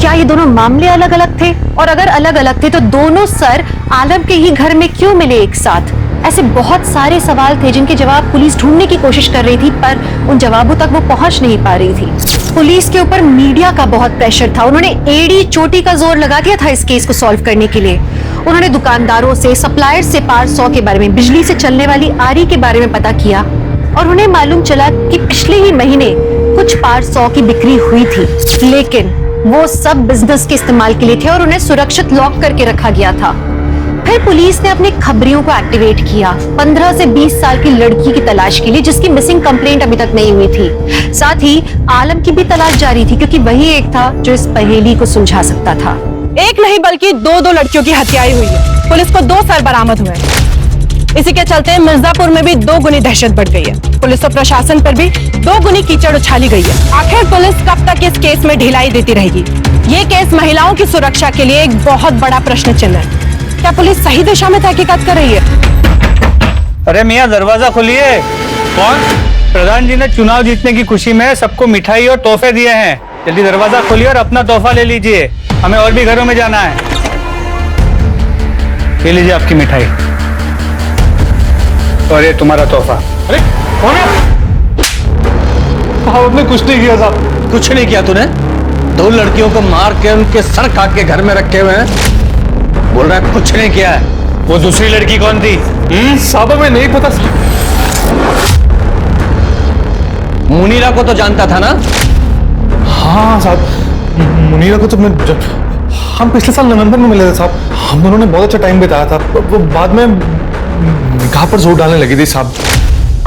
क्या ये दोनों मामले अलग अलग थे? और अगर अलग अलग थे तो दोनों सर आलम के ही घर में क्यों मिले एक साथ? ऐसे बहुत सारे सवाल थे जिनके जवाब पुलिस ढूंढने की कोशिश कर रही थी, पर उन जवाबों तक वो पहुंच नहीं पा रही थी। पुलिस के ऊपर मीडिया का बहुत प्रेशर था। उन्होंने एड़ी चोटी का जोर लगा दिया था इस केस को सॉल्व करने के लिए। उन्होंने दुकानदारों से, सप्लायर से पार 100 के बारे में, बिजली से चलने वाली आरी के बारे में पता किया और उन्हें मालूम चला कि पिछले ही महीने कुछ पार 100 की बिक्री हुई थी, लेकिन वो सब बिजनेस के इस्तेमाल के लिए थे और उन्हें सुरक्षित लॉक करके रखा गया था। फिर पुलिस ने अपने खबरियों को एक्टिवेट किया 15 से 20 साल की लड़की की तलाश के लिए, जिसकी मिसिंग कंप्लेंट अभी तक नहीं हुई थी। साथ ही आलम की भी तलाश जारी थी, क्योंकि वही एक था जो इस पहेली को सुलझा सकता था। एक नहीं बल्कि 2 लड़कियों की हत्याएं हुई है। पुलिस को 2 सर बरामद हुए हैं। इसी के चलते मिर्जापुर में भी 2 गुनी दहशत बढ़ गई है। पुलिस और प्रशासन पर भी 2 गुनी कीचड़ उछाली गई है। आखिर पुलिस कब तक इस केस में ढिलाई देती रहेगी? ये केस महिलाओं की सुरक्षा के लिए एक बहुत बड़ा प्रश्न चिन्ह है। क्या पुलिस सही दिशा में तहकीकात कर रही है? अरे मियाँ दरवाजा खोलिए। कौन? प्रधान जी ने चुनाव जीतने की खुशी में सबको मिठाई और तोहफे दिए हैं। जल्दी दरवाजा खोलिए और अपना तोहफा ले लीजिए। हमें और भी घरों में जाना है। ये लीजिए आपकी मिठाई और ये तुम्हारा तोहफा। अरे कौन है? आपने कुछ नहीं किया साहब। कुछ नहीं किया तूने? 2 लड़कियों को मार के उनके सर काट के घर में रखे हुए हैं, बोल रहा है कुछ नहीं किया है। वो दूसरी लड़की कौन थी? साहब हमें नहीं पता। मुनीरा को तो जानता था ना? हाँ साहब, मुनीरा को तो मैं जब हम पिछले साल नवंबर में मिले थे साहब, हम दोनों ने बहुत अच्छा टाइम बिताया था। वो बाद में निकाह पर जोर डालने लगी थी साहब।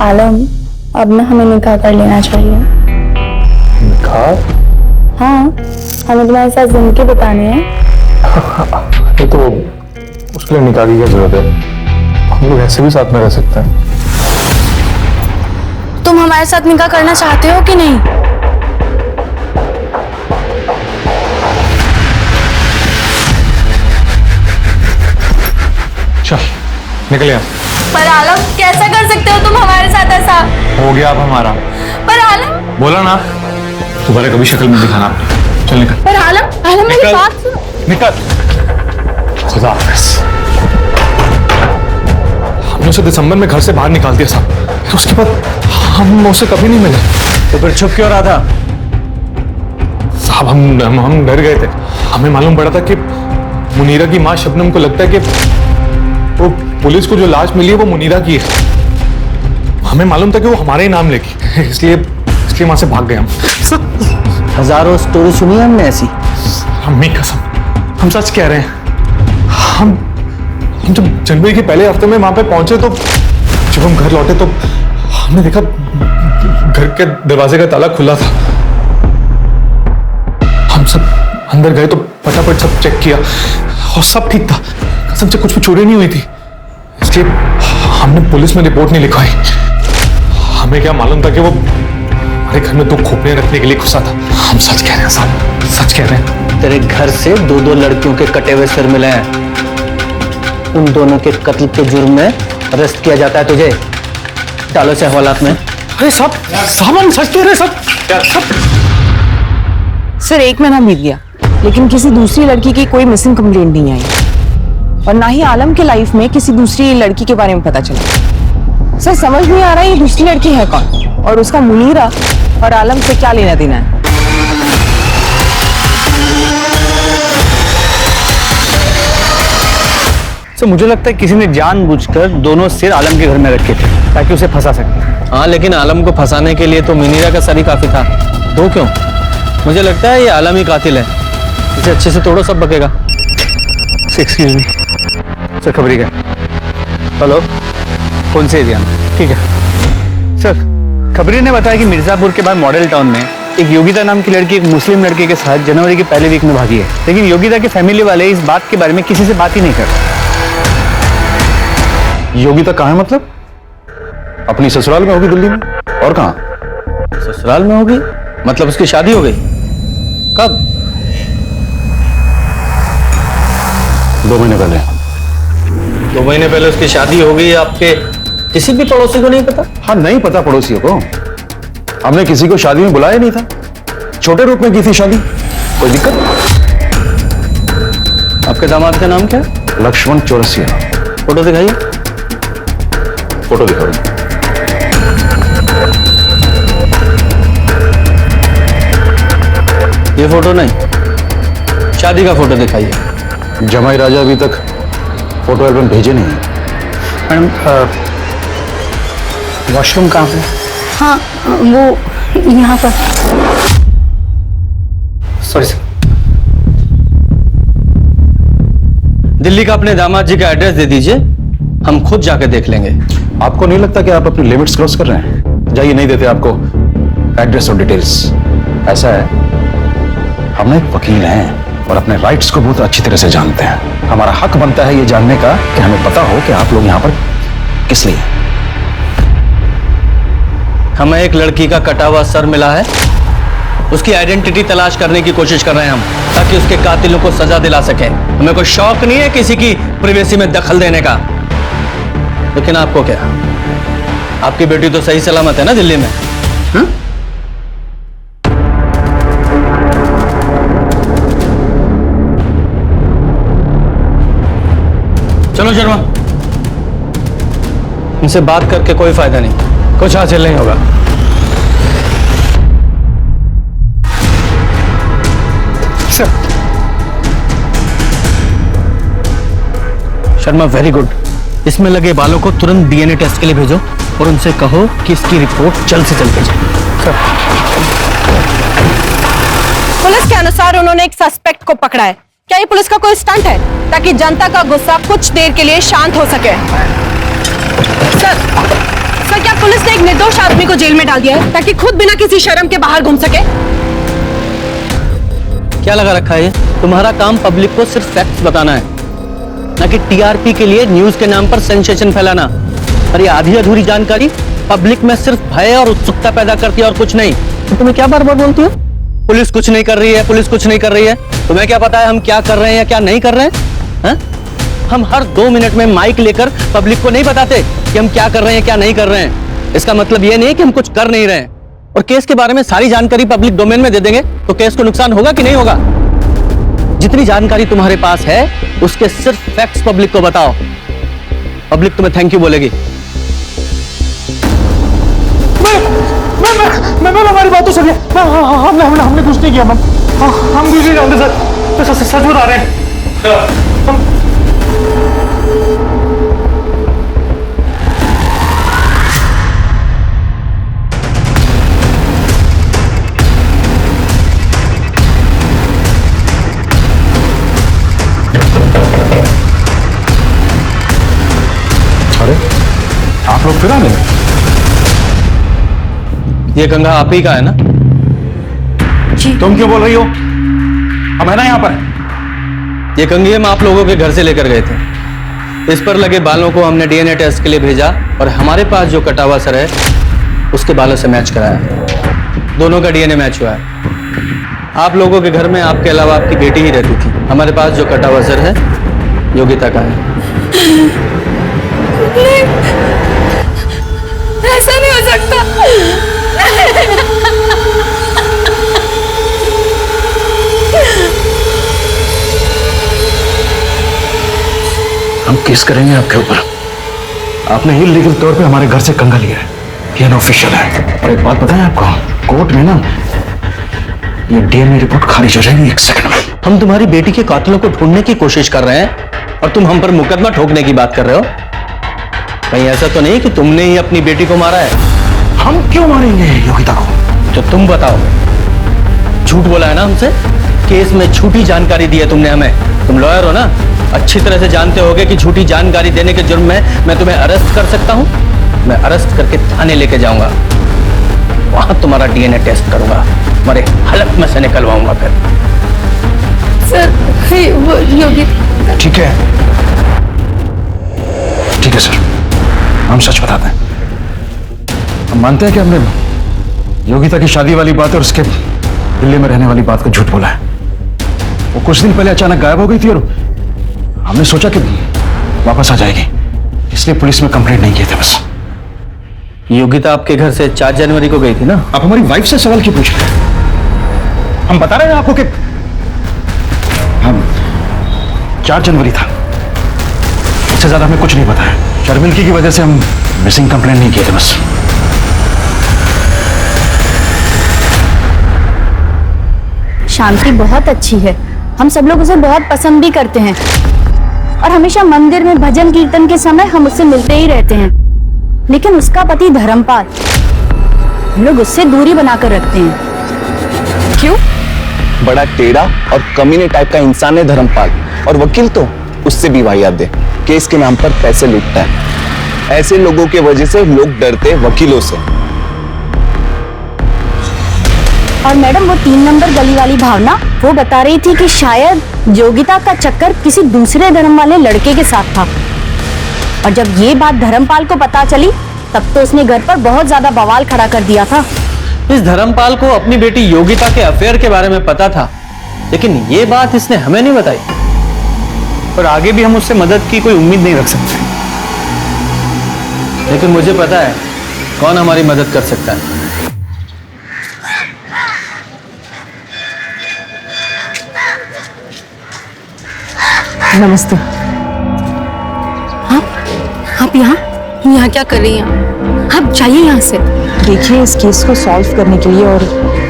आलम, अब ना हमें निकाह कर लेना चाहिए। निकाह? हाँ, हमें तुम्हारे साथ जिंदगी बितानी है। ये तो उसके लिए निकाह की क्या जरूरत है? हम लोग ऐसे भी साथ में रह सकते हैं। तुम हमारे साथ निकाह करना चाहते हो कि नहीं? चल निकल यहाँ। पर आलम, कैसा कर सकते हो तुम हमारे साथ ऐसा? हो गया अब हमारा। पर आलम, बोला ना, दोबारा कभी शक्ल में दिखाना आपने। चल निकल। पर आलम, आलम मेरी बात सुनो। निकल। खुदा हाफिज। हमने उसे दिसंबर में घर से बाहर निकाल दिया साहब, फिर उसके बाद हम उसे कभी नहीं मिले। तो फिर छुप क्यों रहा था? साहब हम डर गए थे। हमें मालूम पड़ा था कि मुनीरा की माँ शबनम को लगता है कि वो पुलिस को जो लाश मिली है वो मुनीरा की है। हमें मालूम था कि वो हमारे ही नाम लेगी, इसलिए वहां से भाग गए हम। हजारों स्टोरी सुनी है हमने ऐसी। अम्मी कसम, हम सच कह रहे हैं। हम जब जनवरी के पहले हफ्ते में वहां पे पहुंचे तो जब हम घर लौटे तो हमने देखा घर के दरवाजे का ताला खुला था। हम सब अंदर गए तो फटाफट सब चेक किया और सब ठीक था। कसम से कुछ भी चोरी नहीं हुई थी, इसलिए हमने पुलिस में रिपोर्ट नहीं लिखवाई। हमें क्या मालूम था कि वो हमारे घर में 2 खोपड़ियां रखने के लिए घुसा था। हम सच कह रहे हैं साहब, सच कह रहे हैं। तेरे घर से 2 लड़कियों के कटे हुए सिर मिले हैं। उन दोनों के कत्ल के जुर्म में अरेस्ट किया जाता है तुझे। डालो से हवालात में। अरे साहब हम सच कह रहे हैं सब। सर 1 महीना बीत गया लेकिन किसी दूसरी लड़की की कोई मिसिंग कंप्लेंट नहीं आई और ना ही आलम के लाइफ में किसी दूसरी लड़की के बारे में पता चला। सर समझ नहीं आ रहा ये दूसरी लड़की है कौन और उसका मुनीरा और आलम से क्या लेना देना है। तो मुझे लगता है किसी ने जानबूझकर दोनों सिर आलम के घर में रखे थे ताकि उसे फंसा सके। हाँ, लेकिन आलम को फंसाने के लिए तो मुनीरा का सर ही काफी था। 2 क्यों? मुझे लगता है ये आलम ही कातिल है। इसे अच्छे से तोड़ो, सब बकेगा। एक्सक्यूज मी सर, खबरी क्या? हेलो, कौन से एरिया में? ठीक है सर। खबरी ने बताया कि मिर्जापुर के बाद मॉडल टाउन में एक योगिता नाम की लड़की एक मुस्लिम लड़के के साथ जनवरी के पहले वीक में भागी है, लेकिन योगिता के फैमिली वाले इस बात के बारे में किसी से बात ही नहीं करते। योगिता कहाँ है? मतलब अपनी ससुराल में होगी दिल्ली में, और कहाँ? ससुराल में होगी? मतलब उसकी शादी हो गई? कब? 2 महीने पहले। 2 महीने पहले उसकी शादी हो गई। आपके किसी भी पड़ोसी को नहीं पता? हाँ, नहीं पता पड़ोसियों को। हमने किसी को शादी में बुलाया नहीं था। छोटे रूप में की थी शादी। कोई दिक्कत? आपके दामाद का नाम क्या है? लक्ष्मण चौरसिया। फोटो दिखाइए। फोटो दिखाओ। ये फोटो नहीं, शादी का फोटो दिखाइए। जमाई राजा अभी तक फोटो एल्बम भेजे नहीं है। मैडम वॉशरूम कहाँ पे? हाँ, वो यहाँ पर। Sorry sir. दिल्ली का अपने दामाद जी का एड्रेस दे दीजिए, हम खुद जाके देख लेंगे। आपको नहीं लगता कि आप अपनी लिमिट्स क्रॉस कर रहे हैं? जाइए, नहीं देते आपको एड्रेस और डिटेल्स। ऐसा है, हम एक वकील हैं और अपने राइट्स को बहुत अच्छी तरह से जानते हैं। हमारा हक बनता है ये जानने का कि हमें पता हो कि आप लोग यहाँ पर किस लिए। हमें एक लड़की का कटा हुआ सर मिला है, उसकी आइडेंटिटी तलाश करने की कोशिश कर रहे हैं हम, ताकि उसके कातिलों को सजा दिला सके। हमें कोई शौक नहीं है किसी की प्राइवेसी में दखल देने का। लेकिन आपको क्या, आपकी बेटी तो सही सलामत है ना दिल्ली में? इनसे बात करके कोई फायदा नहीं, कुछ हासिल नहीं होगा। Sharma, very good. इसमें लगे बालों को तुरंत डीएनए टेस्ट के लिए भेजो और उनसे कहो कि इसकी रिपोर्ट जल्द से जल्द भेजें। पुलिस के अनुसार उन्होंने एक सस्पेक्ट को पकड़ा है। क्या ये पुलिस का कोई स्टंट है ताकि जनता का गुस्सा कुछ देर के लिए शांत हो सके? सर, क्या पुलिस ने एक निर्दोष आदमी को जेल में डाल दिया है ताकि खुद बिना किसी शर्म के बाहर घूम सके? क्या लगा रखा है? तुम्हारा काम पब्लिक को सिर्फ फैक्ट्स बताना है, ना कि टीआरपी के लिए न्यूज के नाम पर सेंसेशन फैलाना। और ये आधी अधूरी जानकारी पब्लिक में सिर्फ भय और उत्सुकता पैदा करती है और कुछ नहीं। तो तुम्हें क्या बार बार बोलती हो पुलिस कुछ नहीं कर रही है, पुलिस कुछ नहीं कर रही है? तुम्हें क्या पता है हम क्या कर रहे हैं या क्या नहीं कर रहे हैं? हम हर 2 मिनट में माइक लेकर पब्लिक को नहीं बताते कि हम क्या कर रहे हैं क्या नहीं कर रहे हैं। इसका मतलब ये नहीं कि हम कुछ कर नहीं रहे हैं। और केस के बारे में सारी जानकारी पब्लिक डोमेन में दे देंगे तो केस को नुकसान होगा कि नहीं होगा? जितनी जानकारी तुम्हारे पास है उसके सिर्फ फैक्ट्स पब्लिक को बताओ। पब्लिक तुम्हें थैंक यू बोलेगी। मैं हमारी बात तो सुनिए। हमने कुछ नहीं किया मैम। हम कुछ नहीं जानते सर, सच बता रहे हैं। अरे आप लोग फिर आ गए? ये गंगा आप ही का है ना? जी। तुम क्यों बोल रही हो? हम है ना यहाँ पर। ये कंघी हम आप लोगों के घर से लेकर गए थे। इस पर लगे बालों को हमने डीएनए टेस्ट के लिए भेजा और हमारे पास जो कटा हुआ सर है उसके बालों से मैच कराया। दोनों का डीएनए मैच हुआ है। आप लोगों के घर में आपके अलावा आपकी बेटी ही रहती थी। हमारे पास जो कटा हुआ सर है योगिता का है। ऐसा नहीं हो सकता। हम केस करेंगे आपके ऊपर। आपने इलीगल तौर पे हमारे घर से कंगा लिया है, ये अनऑफिशियल है। और एक बात बताएं आपको, कोर्ट में ना ये डीएनए रिपोर्ट खारिज हो जाएगी 1 सेकंड में। हम तुम्हारी बेटी के कातिलों को ढूंढने की कोशिश कर रहे हैं और तुम हम पर मुकदमा ठोकने की बात कर रहे हो। कहीं ऐसा तो नहीं कि तुमने ही अपनी बेटी को मारा है? हम क्यों मारेंगे योगिता को? तो तुम बताओ। झूठ बोला है ना हमसे? केस में झूठी जानकारी दी है तुमने हमें। तुम लॉयर हो ना, अच्छी तरह से जानते होगे कि झूठी जानकारी देने के जुर्म में मैं तुम्हें अरेस्ट कर सकता हूं। मैं अरेस्ट करके थाने लेके जाऊंगा, वहां तुम्हारा डीएनए टेस्ट करूंगा, तुम्हारे हलक में से निकलवाऊंगा। फिर सर, वो योगी। ठीक है सर, हम सच बताते हैं। हम मानते हैं कि हमने योगिता की शादी वाली बात और उसके दिल्ली में रहने वाली बात को झूठ बोला है। वो कुछ दिन पहले अचानक गायब हो गई थी और हमने सोचा कि वापस आ जाएगी, इसलिए पुलिस में कंप्लेंट नहीं किए थे। बस योगिता आपके घर से 4 जनवरी को गई थी ना? आप हमारी वाइफ से सवाल क्यों पूछ रहे हैं? हम बता रहे हैं आपको कि हम 4 जनवरी था, इससे ज्यादा हमें कुछ नहीं पता है। शर्मिलकी की वजह से हम मिसिंग कंप्लेंट नहीं किए थे। बस शांति बहुत अच्छी है, हम सब लोग उसे बहुत पसंद भी करते हैं और हमेशा मंदिर में भजन कीर्तन के समय हम उससे मिलते ही रहते हैं। लेकिन उसका पति धर्मपाल, हम लोग उससे दूरी बनाकर रखते हैं। क्यों? बड़ा टेढ़ा और कमीने टाइप का इंसान है धर्मपाल, और वकील तो उससे भी वाहियात है। केस के नाम पर पैसे लूटता है। ऐसे लोगों के वजह से लोग डरते हैं वकीलों से। और मैडम, वो 3 नंबर गली वाली भावना, वो बता रही थी कि शायद योगिता का चक्कर किसी दूसरे धर्म वाले लड़के के साथ था। और जब ये बात धर्मपाल को पता चली तब तो उसने घर पर बहुत ज्यादा बवाल खड़ा कर दिया था। इस धर्मपाल को अपनी बेटी योगिता के अफेयर के बारे में पता था, लेकिन ये बात इसने हमें नहीं बताई। और आगे भी हम उससे मदद की कोई उम्मीद नहीं रख सकते। लेकिन मुझे पता है कौन हमारी मदद कर सकता है। नमस्ते। आप यहाँ? यहाँ क्या कर रही हैं आप? जाइए यहाँ से। देखिए, इस केस को सॉल्व करने के लिए और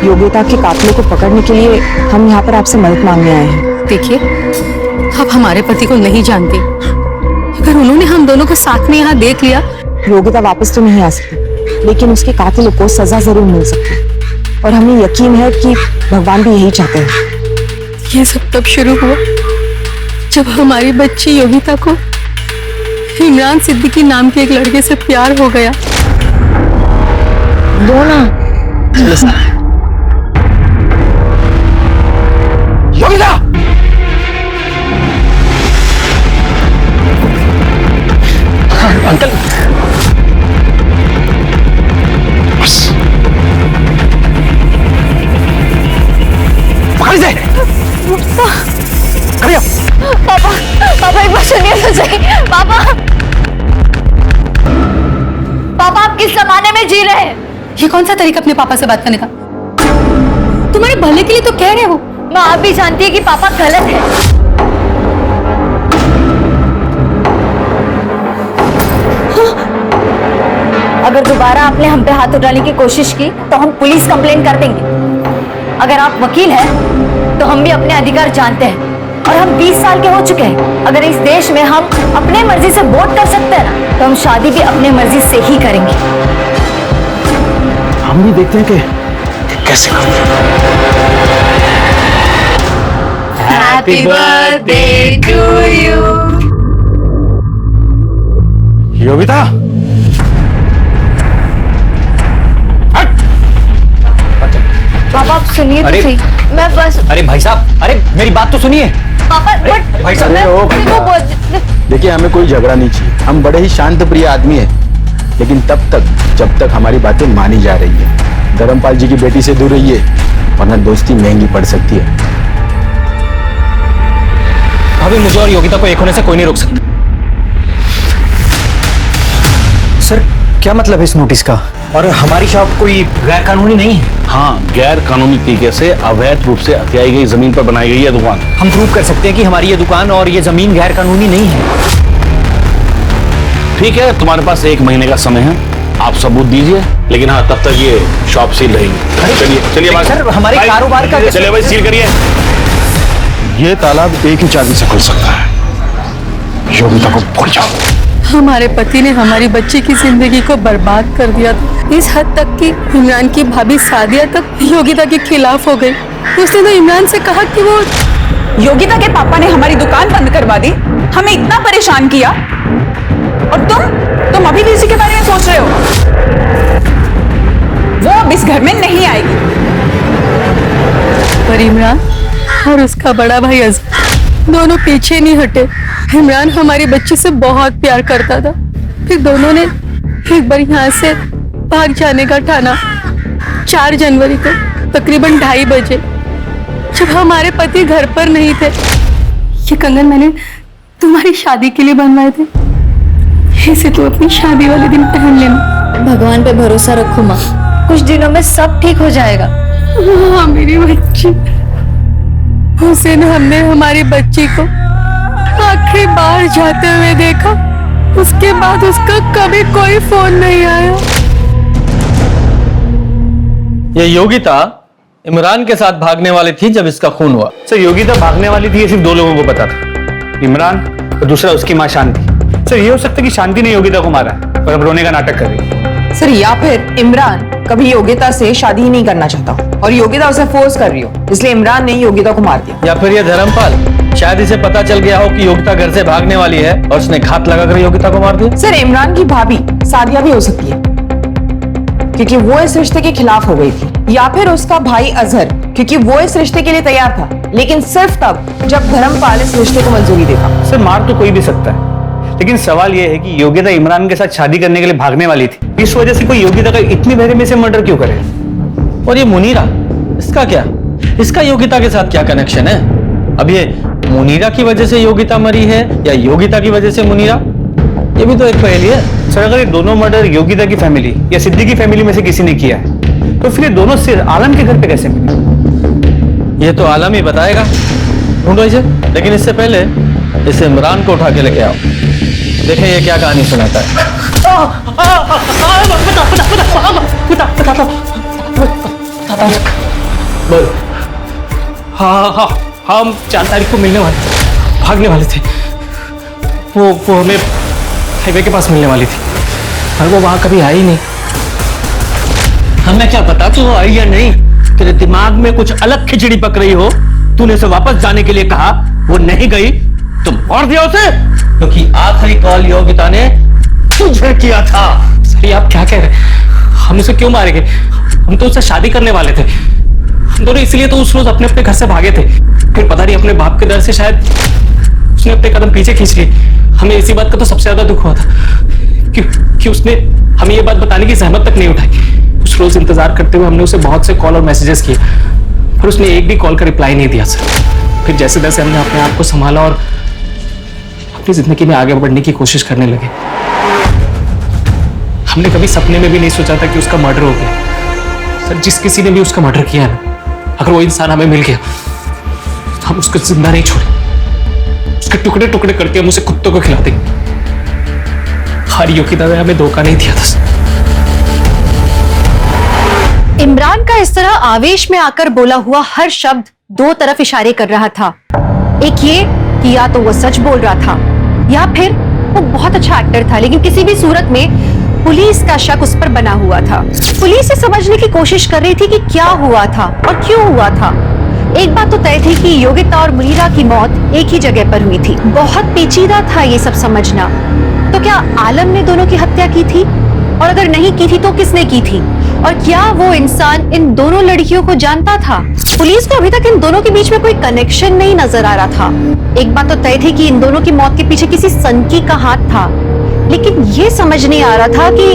योगिता के कातिलों को पकड़ने के लिए हम यहाँ पर आपसे मदद मांगने आए हैं। देखिए, आप हमारे पति को नहीं जानती, अगर उन्होंने हम दोनों को साथ में यहाँ देख लिया। योगिता वापस तो नहीं आ सकती, लेकिन उसके कातिलों को सजा जरूर मिल सकती है और हमें यकीन है कि भगवान भी यही चाहते हैं। ये सब तब शुरू हुआ जब हमारी बच्ची योगिता को इमरान सिद्दीकी नाम के एक लड़के से प्यार हो गया। योगिता! अंकल पकड़ से पापा, पापा एक बार सुनिए तो सही। पापा, पापा आप किस जमाने में जी रहे हैं? ये कौन सा तरीका अपने पापा से बात करने का? तुम्हारे भले के लिए तो कह रहे हो। माँ आप भी जानती है कि पापा गलत है। अगर दोबारा आपने हम पे हाथ उठाने की कोशिश की तो हम पुलिस कंप्लेंट कर देंगे। अगर आप वकील हैं तो हम भी अपने अधिकार जानते हैं और हम 20 साल के हो चुके हैं। अगर इस देश में हम अपने मर्जी से वोट कर सकते हैं ना, तो हम शादी भी अपने मर्जी से ही करेंगे। हम भी देखते हैं कि कैसे करते हैं। Happy birthday to you. Yogita, पापा आप सुनिए तो अरे- सही। मैं बस अरे भाई साहब, अरे मेरी बात तो सुनिए। पापा बट भाई साहब, मैं ओ भाई वो देखिए, हमें कोई झगड़ा नहीं चाहिए। हम बड़े ही शांत प्रिय आदमी हैं, लेकिन तब तक जब तक हमारी बातें मानी जा रही है। धर्मपाल जी की बेटी से दूर रहिए, वरना दोस्ती महंगी पड़ सकती है। भाभी, मुझे और योगिता को एक होने से कोई नहीं रोक सकता। सर, क्या मतलब है इस नोटिस का? और हमारी शॉप कोई गैर कानूनी नहीं है? हाँ, गैर कानूनी तरीके से अवैध रूप से हथियाई गई जमीन पर बनाई गई है दुकान। हम प्रूव कर सकते हैं कि हमारी ये दुकान और ये जमीन गैर कानूनी नहीं है। ठीक है, तुम्हारे पास 1 महीने का समय है, आप सबूत दीजिए, लेकिन हाँ तब तक ये शॉप सील रहेगी। चलिए चलिए सर, हमारे कारोबार का चलिए भाई, सील करिए। ये तालाब एक ही चाबी से खुल सकता है। योगिता को भूल जाओ। हमारे पति ने हमारी बच्ची की जिंदगी को बर्बाद कर दिया था, इस हद तक कि इमरान की भाभी सादिया तक योगिता के खिलाफ हो गई। उसने तो इमरान से कहा कि वो योगिता के पापा ने हमारी दुकान बंद करवा दी, हमें इतना परेशान किया, और तुम अभी भी इसी के बारे में सोच रहे हो। वो अब इस घर में नहीं आएगी। पर इमरान और उसका बड़ा भाई अजहर दोनों पीछे नहीं हटे। इमरान हमारी बच्ची से बहुत प्यार करता था, फिर दोनों ने एक बार यहाँ से भाग जाने का ठाना। 4 जनवरी को तकरीबन 2:30 बजे, जब हमारे पति घर पर नहीं थे। ये कंगन मैंने तुम्हारी शादी के लिए बनवाए थे, इसे तो अपनी शादी वाले दिन पहन लेना। भगवान पे भरोसा रखो माँ, कुछ दिनों में सब ठीक हो जाएगा। हाँ मेरी बच्ची। उस दिन हमने हमारी बच्ची को आखिरी बार जाते हुए देखा, उसके बाद उसका कभी कोई फोन नहीं आया। ये योगिता इमरान के साथ भागने वाली थी जब इसका खून हुआ। सर, योगिता भागने वाली थी ये सिर्फ 2 लोगों को पता था, इमरान और दूसरा उसकी माँ शांति। सर, ये हो सकता है कि शांति ने योगिता को मारा और अब रोने का नाटक कर रही है। सर, या फिर इमरान कभी योगिता से शादी ही नहीं करना चाहता और योगिता उसे फोर्स कर रही हो, इसलिए इमरान ने योगिता को मार दिया। या फिर ये धर्मपाल, शायद इसे पता चल गया हो कि योगिता घर से भागने वाली है और उसने घात लगाकर योगिता को मार दिया। सर, इमरान की भाभी सादिया भी हो सकती है, क्योंकि वो इस रिश्ते के खिलाफ हो गई थी। या फिर उसका भाई अजहर, क्योंकि वो इस रिश्ते के लिए तैयार था, लेकिन सिर्फ तब जब धर्मपाल इस रिश्ते को मंजूरी देता। सर, मार तो कोई भी सकता है, लेकिन सवाल यह है कि योगिता इमरान के साथ शादी करने के लिए भागने वाली थी, इस वजह से कोई योगिता का इतनी बेरहमी से मर्डर क्यों करे? और ये मुनीरा, इसका क्या? इसका योगिता के साथ क्या कनेक्शन है? अब ये मुनीरा की वजह से योगिता मरी है या योगिता की वजह से मुनीरा? ये भी तो एक पहेली है। सर, अगर ये दोनों मर्डर योगिता की फैमिली या सिद्दीकी फैमिली में से किसी ने किया है, तो फिर ये दोनों सिर आलम के घर पे कैसे मिले? ये तो आलम ही बताएगा। ढूंढो इसे, लेकिन इससे पहले इसे इमरान को उठा के लेके आओ। देखें ये क्या कहानी सुनाता है। बोल। हाँ, हम 4 तारीख को मिलने वाले थे, भागने वाले थे। वो हमें हाईवे के पास मिलने वाली थी, और वो वहां कभी आई नहीं। हमें क्या पता कि वो आई या नहीं। तेरे दिमाग में कुछ अलग खिचड़ी पक रही हो। तूने उसे वापस जाने के लिए कहा, वो नहीं गई, तुम मार दिया उसे, क्योंकि आखिरी कॉल योगिता ने तुझे किया था। सर आप क्या कह रहे हैं? हम उसे क्यों मारेंगे? हम तो उससे शादी करने वाले थे। हम दोनों इसलिए तो उस रोज अपने अपने घर से भागे थे। फिर पता नहीं अपने बाप के डर से शायद उसने अपने कदम पीछे खींच लिए। हमें इसी बात का तो सबसे ज्यादा दुख हुआ था कि उसने हमें ये बात बताने की जहमत तक नहीं उठाई। उस रोज इंतजार करते हुए हमने उसे बहुत से कॉल और मैसेजेस किए, पर उसने एक भी कॉल का रिप्लाई नहीं दिया सर। फिर जैसे जैसे हमने अपने आप को संभाला और अपनी जिंदगी में आगे बढ़ने की कोशिश करने लगे, हमने कभी सपने में भी नहीं सोचा था कि उसका मर्डर हो गया। सर जिस किसी ने भी उसका मर्डर किया है ना, अगर वो इंसान हमें मिल गया तो हम उसको जिंदा नहीं छोड़े, उसके टुकड़े टुकड़े करके हम उसे कुत्तों को खिला देंगे। हर योगिता ने हमें धोखा नहीं दिया था। इमरान का इस तरह आवेश में आकर बोला हुआ हर शब्द दो तरफ इशारे कर रहा था। एक ये कि या तो वो सच बोल रहा था या फिर वो बहुत अच्छा एक्टर था, लेकिन किसी भी सूरत में पुलिस का शक उस पर बना हुआ था। पुलिस ये समझने की कोशिश कर रही थी कि क्या हुआ था और क्यों हुआ था। एक बात तो तय थी कि योगिता और मुनीरा की मौत एक ही जगह पर हुई थी। बहुत पेचीदा था ये सब समझना। तो क्या आलम ने दोनों की हत्या की थी, और अगर नहीं की थी तो किसने की थी, और क्या वो इंसान इन दोनों लड़कियों को जानता था? पुलिस को अभी तक इन दोनों के बीच में कोई कनेक्शन नहीं नजर आ रहा था। एक बात तो तय थी कि इन दोनों की मौत के पीछे किसी सनकी का हाथ था, लेकिन ये समझ नहीं आ रहा था कि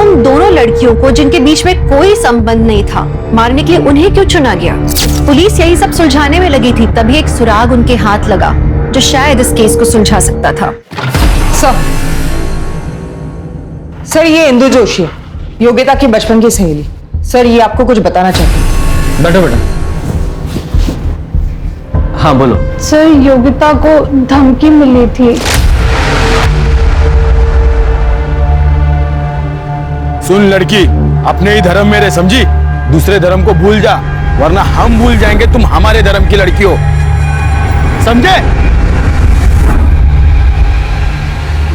उन दोनों लड़कियों को जिनके बीच में कोई संबंध नहीं था, मारने के लिए उन्हें क्यों चुना गया। पुलिस यही सब सुलझाने में लगी थी, तभी एक सुराग उनके हाथ लगा जो शायद इस केस को सुलझा सकता था। सर ये इंदु जोशी है, योगिता की बचपन की सहेली। सर ये आपको कुछ बताना चाहती हूँ। बैठो बेटा। हाँ बोलो। सर योगिता को धमकी मिली थी। सुन लड़की, अपने ही धर्म में रह, समझी? दूसरे धर्म को भूल जा, वरना हम भूल जाएंगे तुम हमारे धर्म की लड़की हो, समझे?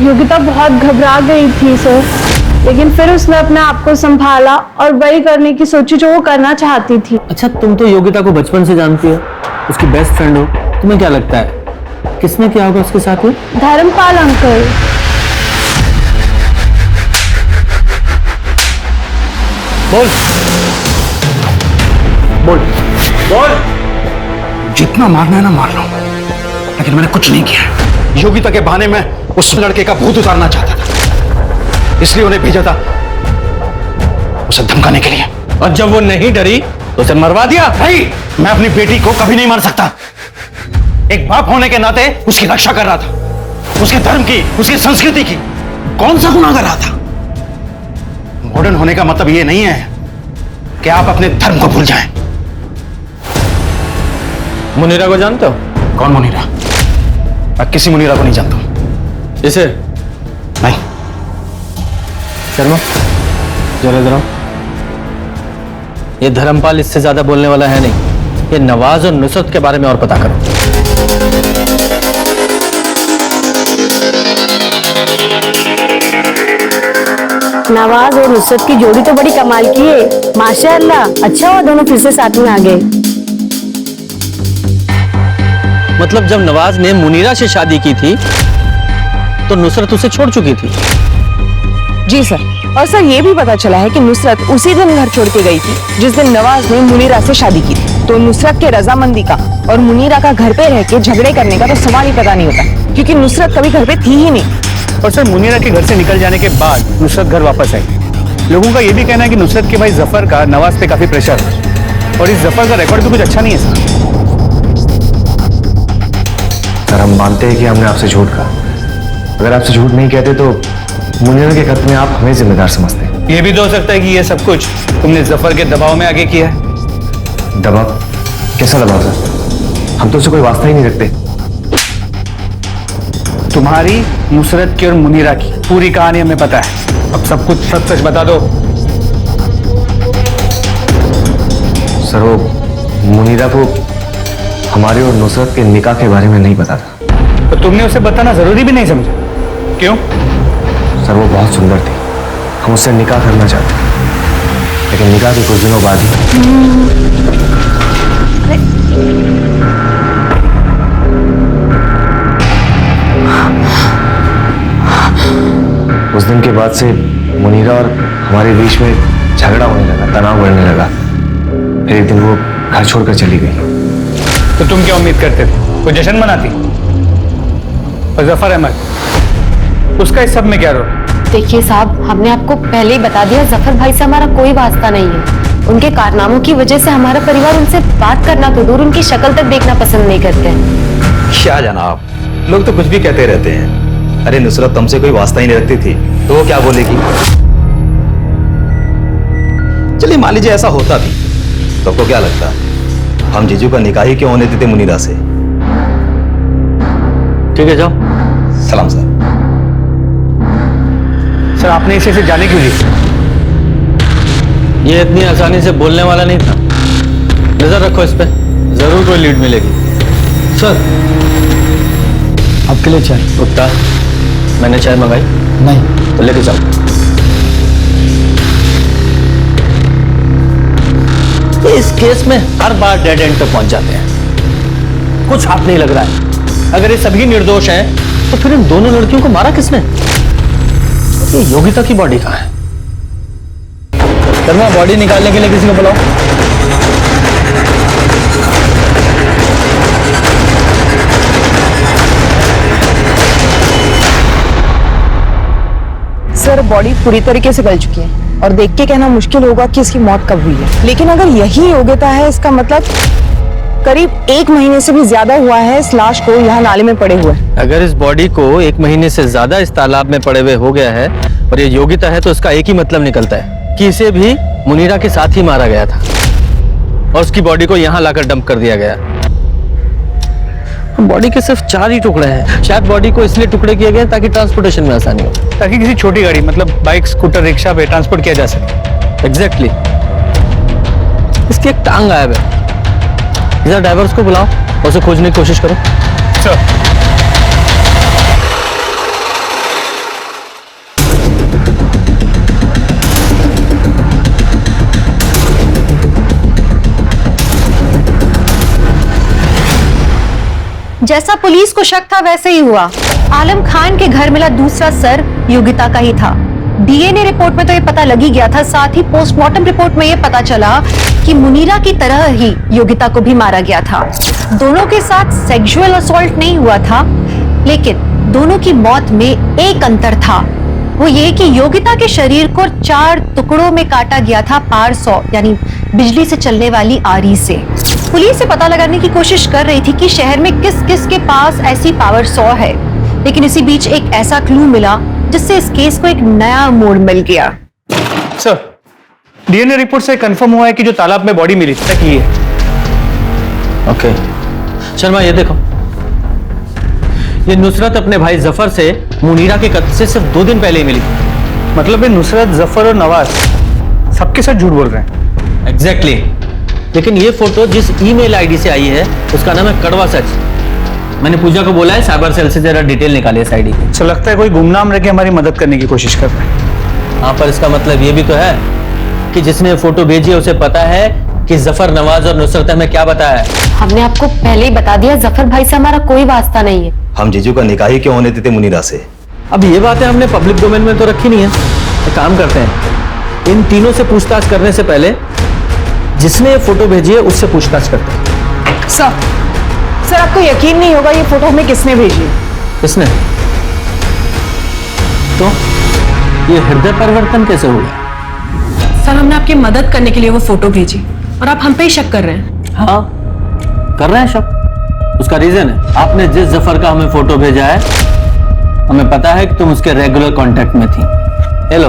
योगिता बहुत घबरा गई थी सर, लेकिन फिर उसने अपने आप को संभाला और वही करने की सोची जो वो करना चाहती थी। अच्छा तुम तो योगिता को बचपन से जानती हो, उसकी बेस्ट फ्रेंड हो, तुम्हें क्या लगता है किसने किया होगा उसके साथ में? धर्मपाल अंकल। बोल बोल बोल। जितना मारना है ना मार लो, लेकिन मैंने कुछ नहीं किया। योगिता के बहाने में उस लड़के का भूत उतारना चाहता था, इसलिए उन्हें भेजा था उसे धमकाने के लिए। और जब वो नहीं डरी तो उसे मरवा दिया। नहीं, मैं अपनी बेटी को कभी नहीं मार सकता। एक बाप होने के नाते उसकी रक्षा कर रहा था, उसके धर्म की, उसकी संस्कृति की। कौन सा गुनाह कर रहा था? मॉडर्न होने का मतलब ये नहीं है कि आप अपने धर्म को भूल जाएं। मुनीरा को जानते हो? कौन मुनीरा? मैं किसी मुनीरा को नहीं जानता हूं। इसे? नहीं। शर्मा जरा इधर आओ। ये धर्मपाल इससे ज्यादा बोलने वाला है नहीं। ये नवाज और नुसरत के बारे में और पता करो। नवाज और नुसरत की जोड़ी तो बड़ी कमाल की है, माशाअल्लाह। अच्छा हुआ दोनों फिर से साथ में आ गए। मतलब जब नवाज ने मुनीरा से शादी की थी तो नुसरत उसे छोड़ चुकी थी? जी सर, और सर ये भी पता चला है कि नुसरत उसी दिन घर छोड़ के गई थी जिस दिन नवाज ने मुनीरा से शादी की थी। तो नुसरत के रजामंदी का और मुनीरा का घर पे रह के झगड़े करने का तो सवाल ही पैदा नहीं होता, क्योंकि नुसरत कभी घर पे थी ही नहीं। और सर मुनीरा के घर से निकल जाने के बाद नुसरत घर वापस आई। लोगों का ये भी कहना है कि नुसरत के भाई जफर का नवाज पे काफी प्रेशर है, और इस जफर का रिकॉर्ड भी कुछ अच्छा नहीं है सर। हम मानते हैं कि हमने आपसे झूठ कहा। अगर आपसे झूठ नहीं कहते तो मुनीरा के कत्ल में आप हमें जिम्मेदार समझते हैं। ये भी तो हो सकता है कि ये सब कुछ तुमने जफर के दबाव में आगे किया है। दबाव? कैसा दबाव सर? हम तो उससे कोई वास्ता ही नहीं रखते। तुम्हारी नुसरत की और मुनीरा की पूरी कहानी हमें पता है। अब सब कुछ सच सच बता दो। सर वो मुनीरा को हमारे और नुसरत के निकाह के बारे में नहीं पता था। तो तुमने उसे बताना जरूरी भी नहीं समझा, क्यों? सर वो बहुत सुंदर थी, हम उससे निकाह करना चाहते हैं, लेकिन निकाह के कुछ दिनों बाद ही उस दिन के बाद से मुनीरा और हमारे बीच में झगड़ा होने लगा, तनाव बढ़ने लगा। फिर एक दिन वो घर छोड़कर चली गई। तो तुम क्या उम्मीद करते थे? कोई जश्न मनाती? और जफर अहमद, उसका इस सब में क्या रोल? देखिए साहब, हमने आपको पहले ही बता दिया, जफर भाई से हमारा कोई वास्ता नहीं है। उनके कारनामों की वजह से हमारा परिवार उनसे बात करना तो दूर, उनकी शक्ल तक देखना पसंद नहीं करते हैं। क्या जनाब, लोग तो कुछ भी कहते रहते हैं। अरे नुसरत तुमसे कोई वास्ता ही नहीं रखती थी तो वो क्या बोलेगी? चलिए मान लीजिए ऐसा होता भी तो आपको क्या लगता, हम जीजू का निकाह ही क्यों होने देते मुनीरा से? ठीक है, जाओ। सलाम सर। सर आपने इसे जाने क्यों दी? ये इतनी आसानी से बोलने वाला नहीं था। नजर रखो इस पे, जरूर कोई लीड मिलेगी। सर आपके लिए चाय। कुत्ता, मैंने चाय मंगाई नहीं तो लेके जाओ। इस केस में हर बार डेड एंड पे पहुंच जाते हैं। कुछ हाथ नहीं लग रहा है। अगर ये सभी निर्दोष हैं तो फिर इन दोनों लड़कियों को मारा किसने? ये योगिता की बॉडी कहां है? शर्मा, बॉडी निकालने के लिए किसी को बुलाओ। सर बॉडी पूरी तरीके से गल चुकी है और देख के कहना मुश्किल होगा कि इसकी मौत कब हुई है, लेकिन अगर यही योग्यता है इसका मतलब करीब 1 महीने से भी ज्यादा हुआ है इस लाश को यहाँ नाले में पड़े हुए। अगर इस बॉडी को 1 महीने से ज्यादा इस तालाब में पड़े हुए हो गया है और ये योगिता है तो इसका एक ही मतलब निकलता है कि इसे भी मुनीरा के साथ ही मारा गया था और उसकी बॉडी को यहाँ लाकर डंप कर दिया गया। बॉडी के सिर्फ 4 ही टुकड़े हैं। शायद बॉडी को इसलिए टुकड़े किए गए ताकि ट्रांसपोर्टेशन में आसानी हो, ताकि किसी छोटी गाड़ी मतलब बाइक, स्कूटर, रिक्शा पे ट्रांसपोर्ट किया जा सके। एग्जैक्टली। इसकी एक टांग गायब है। इधर ड्राइवर्स को बुलाओ और उसे खोजने की कोशिश करो। सर जैसा पुलिस को शक था वैसे ही हुआ। आलम खान के घर मिला दूसरा सर योगिता का ही था। डीएनए रिपोर्ट में तो ये पता लग ही गया था, साथ ही पोस्टमार्टम रिपोर्ट में ये पता चला कि मुनीरा की तरह ही योगिता को भी मारा गया था। दोनों के साथ सेक्सुअल असॉल्ट नहीं हुआ था, लेकिन दोनों की मौत में एक अंतर था, वो ये कि योगिता के शरीर को 4 टुकड़ों में काटा गया था पावर 100 यानी बिजली से चलने वाली आरी से। पुलिस से पता लगाने की कोशिश कर रही थी कि शहर में किस किस के पास ऐसी पावर 100 है, लेकिन इसी बीच एक ऐसा क्लू मिला जिससे इस केस को एक नया मोड़ मिल गया। सर, डीएनए रिपोर्ट से कंफर्म हुआ है कि जो तालाब में बॉडी मिली तक ये है। ओके शर्मा, ये देखो, ये नुसरत अपने भाई जफर से मुनीरा के कत्ल से सिर्फ 2 दिन पहले ही मिली। मतलब ये नुसरत, जफर और नवाज सबके साथ झूठ बोल रहे हैं। एग्जैक्टली। लेकिन ये फोटो जिस ईमेल आईडी से आई है उसका नाम है कड़वा सच। मैंने पूजा को बोला है साइबर सेल से जरा डिटेल निकाले इस आईडी की। अच्छा, लगता है कोई गुमनाम रह के हमारी मदद करने की कोशिश कर रहा है। हाँ, पर इसका मतलब ये भी तो है कि जिसने फोटो भेजी है उसे पता है कि जफर, नवाज और नुसरत हमें क्या बताया है। हमने आपको पहले ही बता दिया, जफर भाई से हमारा कोई वास्ता नहीं है। हम जीजू का निकाह ही क्यों होने देते मुनीरा से? अब ये बातें हमने पब्लिक डोमेन में तो रखी नहीं है। एक काम करते हैं, इन तीनों से पूछताछ करने से पहले जिसने ये फोटो भेजी है उससे पूछताछ करते हैं। सर आपको यकीन नहीं होगा ये फोटो हमें किसने भेजी है। किसने? तो ये हृदय परिवर्तन कैसे हुआ? सर हमने आपकी मदद करने के लिए वो फोटो भेजी और आप हम पे ही शक कर रहे हैं। हाँ, कर रहे हैं शक। उसका रीजन है, आपने जिस जफर का हमें फोटो भेजा है हमें पता है कि तुम उसके रेगुलर कांटेक्ट में थी। हेलो,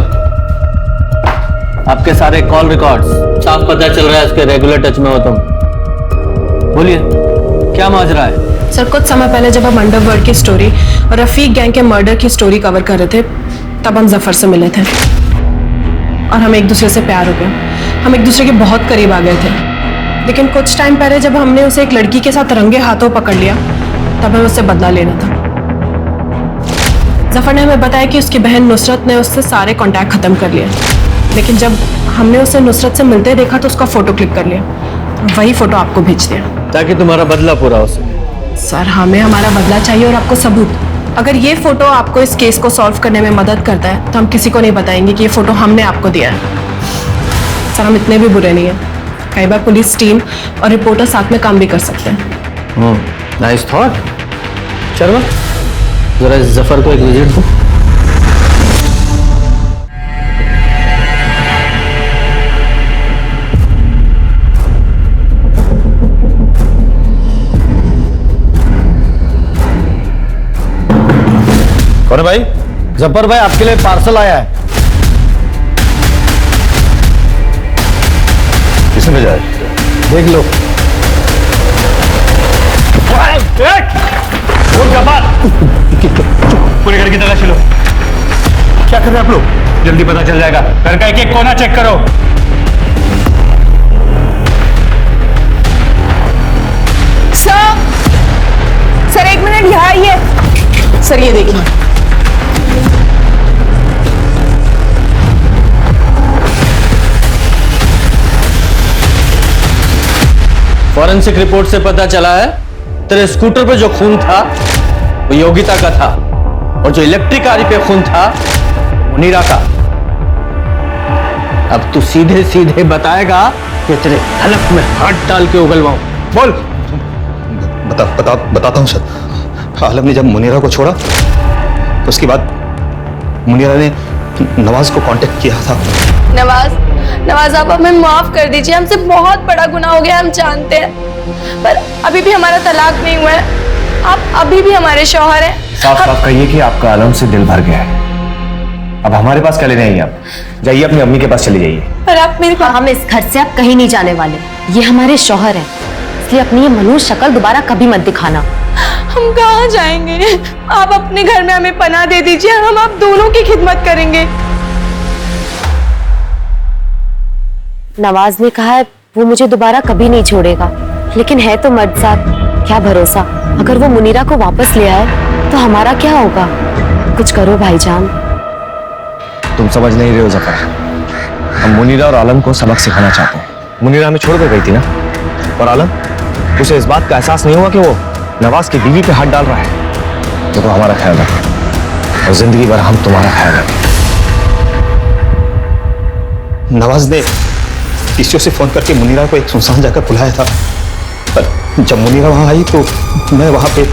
आपके सारे कॉल रिकॉर्ड्स साफ पता चल रहा है उसके रेगुलर टच में हो तुम। बोलिए क्या माजरा है? सर कुछ समय पहले जब हम अंडरवर्ल्ड की स्टोरी और रफीक गैंग के मर्डर की स्टोरी कवर कर रहे थे तब हम जफर से मिले थे और हमें एक दूसरे से प्यार हो गया। हम एक दूसरे के बहुत करीब आ गए थे, लेकिन कुछ टाइम पहले जब हमने उसे एक लड़की के साथ रंगे हाथों पकड़ लिया तब हमें उससे बदला लेना था। जफर ने हमें बताया कि उसकी बहन नुसरत ने उससे सारे कॉन्टैक्ट खत्म कर लिए, लेकिन जब हमने उसे नुसरत से मिलते देखा तो उसका फोटो क्लिक कर लिया, वही फोटो आपको भेज दिया ताकि तुम्हारा बदला पूरा हो सके। सर हमें हमारा बदला चाहिए और आपको सबूत। अगर ये फोटो आपको इस केस को सॉल्व करने में मदद करता है तो हम किसी को नहीं बताएंगे कि ये फोटो हमने आपको दिया है। सर हम इतने भी बुरे नहीं हैं, कई बार पुलिस टीम और रिपोर्टर साथ में काम भी कर सकते हैं। Nice thought. शर्मा जरा इस जफर को एक विजिट दो। कौन है भाई? जफर भाई आपके लिए पार्सल आया है। किसने भेजा है? देख लो। पूरे घर की तलाशी लो। क्या कर रहे हैं आप लोग? जल्दी पता चल जाएगा। घर का एक एक कोना चेक करो। सर एक मिनट यहाँ आइए। सर ये देखिए। फॉरेंसिक रिपोर्ट से पता चला है तेरे स्कूटर पे जो खून था वो योगिता का था और जो इलेक्ट्रिक गाड़ी पे खून था वो नीरा का। अब तू सीधे सीधे बताएगा कि तेरे हलक में हाथ डाल के उगलवाऊं। बोल। बताता हूँ सर। आलम ने जब मुनीरा को छोड़ा तो उसके बाद मुनीरा ने नवाज को कांटेक्ट किया था। नवाज आप हमें माफ कर दीजिए, हमसे बहुत बड़ा गुनाह हो गया, हम जानते हैं, पर अभी भी हमारा तलाक नहीं हुआ है। आप अभी भी हमारे शौहर हैं। साफ साफ कहिए कि आपका आलम से दिल भर गया है। अब हमारे पास क्या लेने आइए? आप जाइए अपनी अम्मी के पास चले जाइए। पर आप मेरे हम इस घर से अब कहीं नहीं जाने वाले, ये हमारे शौहर हैं, इसलिए अपनी ये मनुष्य शक्ल दोबारा कभी मत दिखाना। हम कहाँ जाएंगे? आप अपने घर में हमें पनाह दे दीजिए, हम आप दोनों की खिदमत करेंगे। नवाज ने कहा है वो मुझे दोबारा कभी नहीं छोड़ेगा, लेकिन है तो मर्द साथ, क्या भरोसा, अगर वो मुनीरा को वापस ले आए तो हमारा क्या होगा? कुछ करो भाईजान। तुम समझ नहीं रहे हो जफर, हम मुनीरा और आलम को सबक सिखाना चाहते हैं। मुनीरा हमें छोड़कर गई थी ना, और आलम उसे इस बात का एहसास नहीं हुआ कि वो नवाज की बीवी पे हाथ डाल रहा है। तो हमारा ख्याल रखो और जिंदगी भर हम तुम्हारा ख्याल रखें। नवाज ने पीसीओ से फोन करके मुनीरा को एक सुनसान जगह बुलाया था, पर जब मुनीरा वहां आई तो मैं वहां पे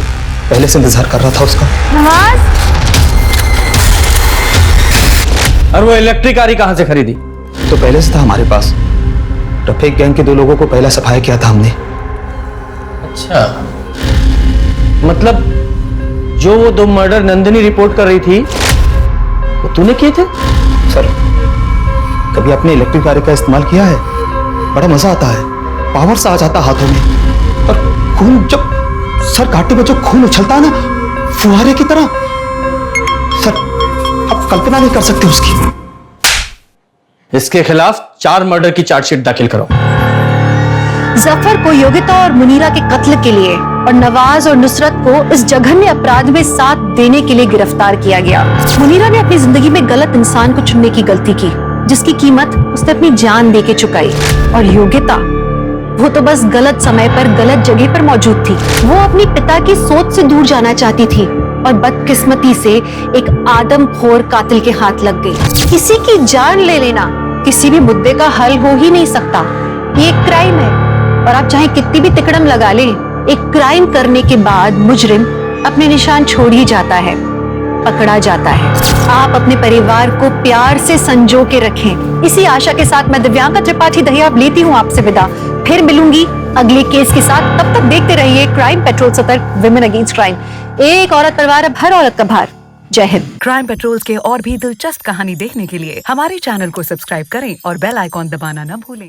पहले से इंतजार कर रहा था उसका। नवाज, और वो इलेक्ट्रिक गाड़ी कहां से खरीदी? तो पहले से था हमारे पास। रफीक गैंग के 2 लोगों को पहला सफाया किया था हमने। अच्छा, मतलब जो वो 2 मर्डर नंदिनी रिपोर्ट कर रही थी वो तूने किए थे? सर कभी आपने इलेक्ट्रिक गाड़ी का इस्तेमाल किया है? बड़ा मजा आता है, पावर सा आ जाता हाथों में, और खून जब सर घाटे में जो खून उछलता है ना फुहारे की तरह, सर आप कल्पना नहीं कर सकते उसकी। इसके खिलाफ 4 मर्डर की चार्जशीट दाखिल करो। जफर को योगिता और मुनीरा के कत्ल के लिए और नवाज और नुसरत को इस जघन्य अपराध में साथ देने के लिए गिरफ्तार किया गया। मुनीरा ने अपनी जिंदगी में गलत इंसान को चुनने की गलती की, जिसकी कीमत उसने अपनी जान देके चुकाई। और योगिता, वो तो बस गलत समय पर गलत जगह पर मौजूद थी। वो अपनी पिता की सोच से दूर जाना चाहती थी और बदकिस्मती से एक आदमखोर कातिल के हाथ लग गई। किसी की जान ले लेना किसी भी मुद्दे का हल हो ही नहीं सकता, ये एक क्राइम है, और आप चाहे कितनी भी तिकड़म लगा ले, एक क्राइम करने के बाद मुजरिम अपने निशान छोड़ ही जाता है, पकड़ा जाता है। आप अपने परिवार को प्यार से संजो के रखें। इसी आशा के साथ मैं दिव्यांका त्रिपाठी दहिया अब लेती हूँ आपसे विदा। फिर मिलूंगी अगले केस के साथ, तब तक देखते रहिए क्राइम पेट्रोल सतर्क, विमेन अगेंस्ट क्राइम। एक औरत परिवार, अब हर औरत का भार। जय हिंद। क्राइम पेट्रोल्स के और भी दिलचस्प कहानी देखने के लिए हमारे चैनल को सब्सक्राइब करें और बेल आइकॉन दबाना न भूलें।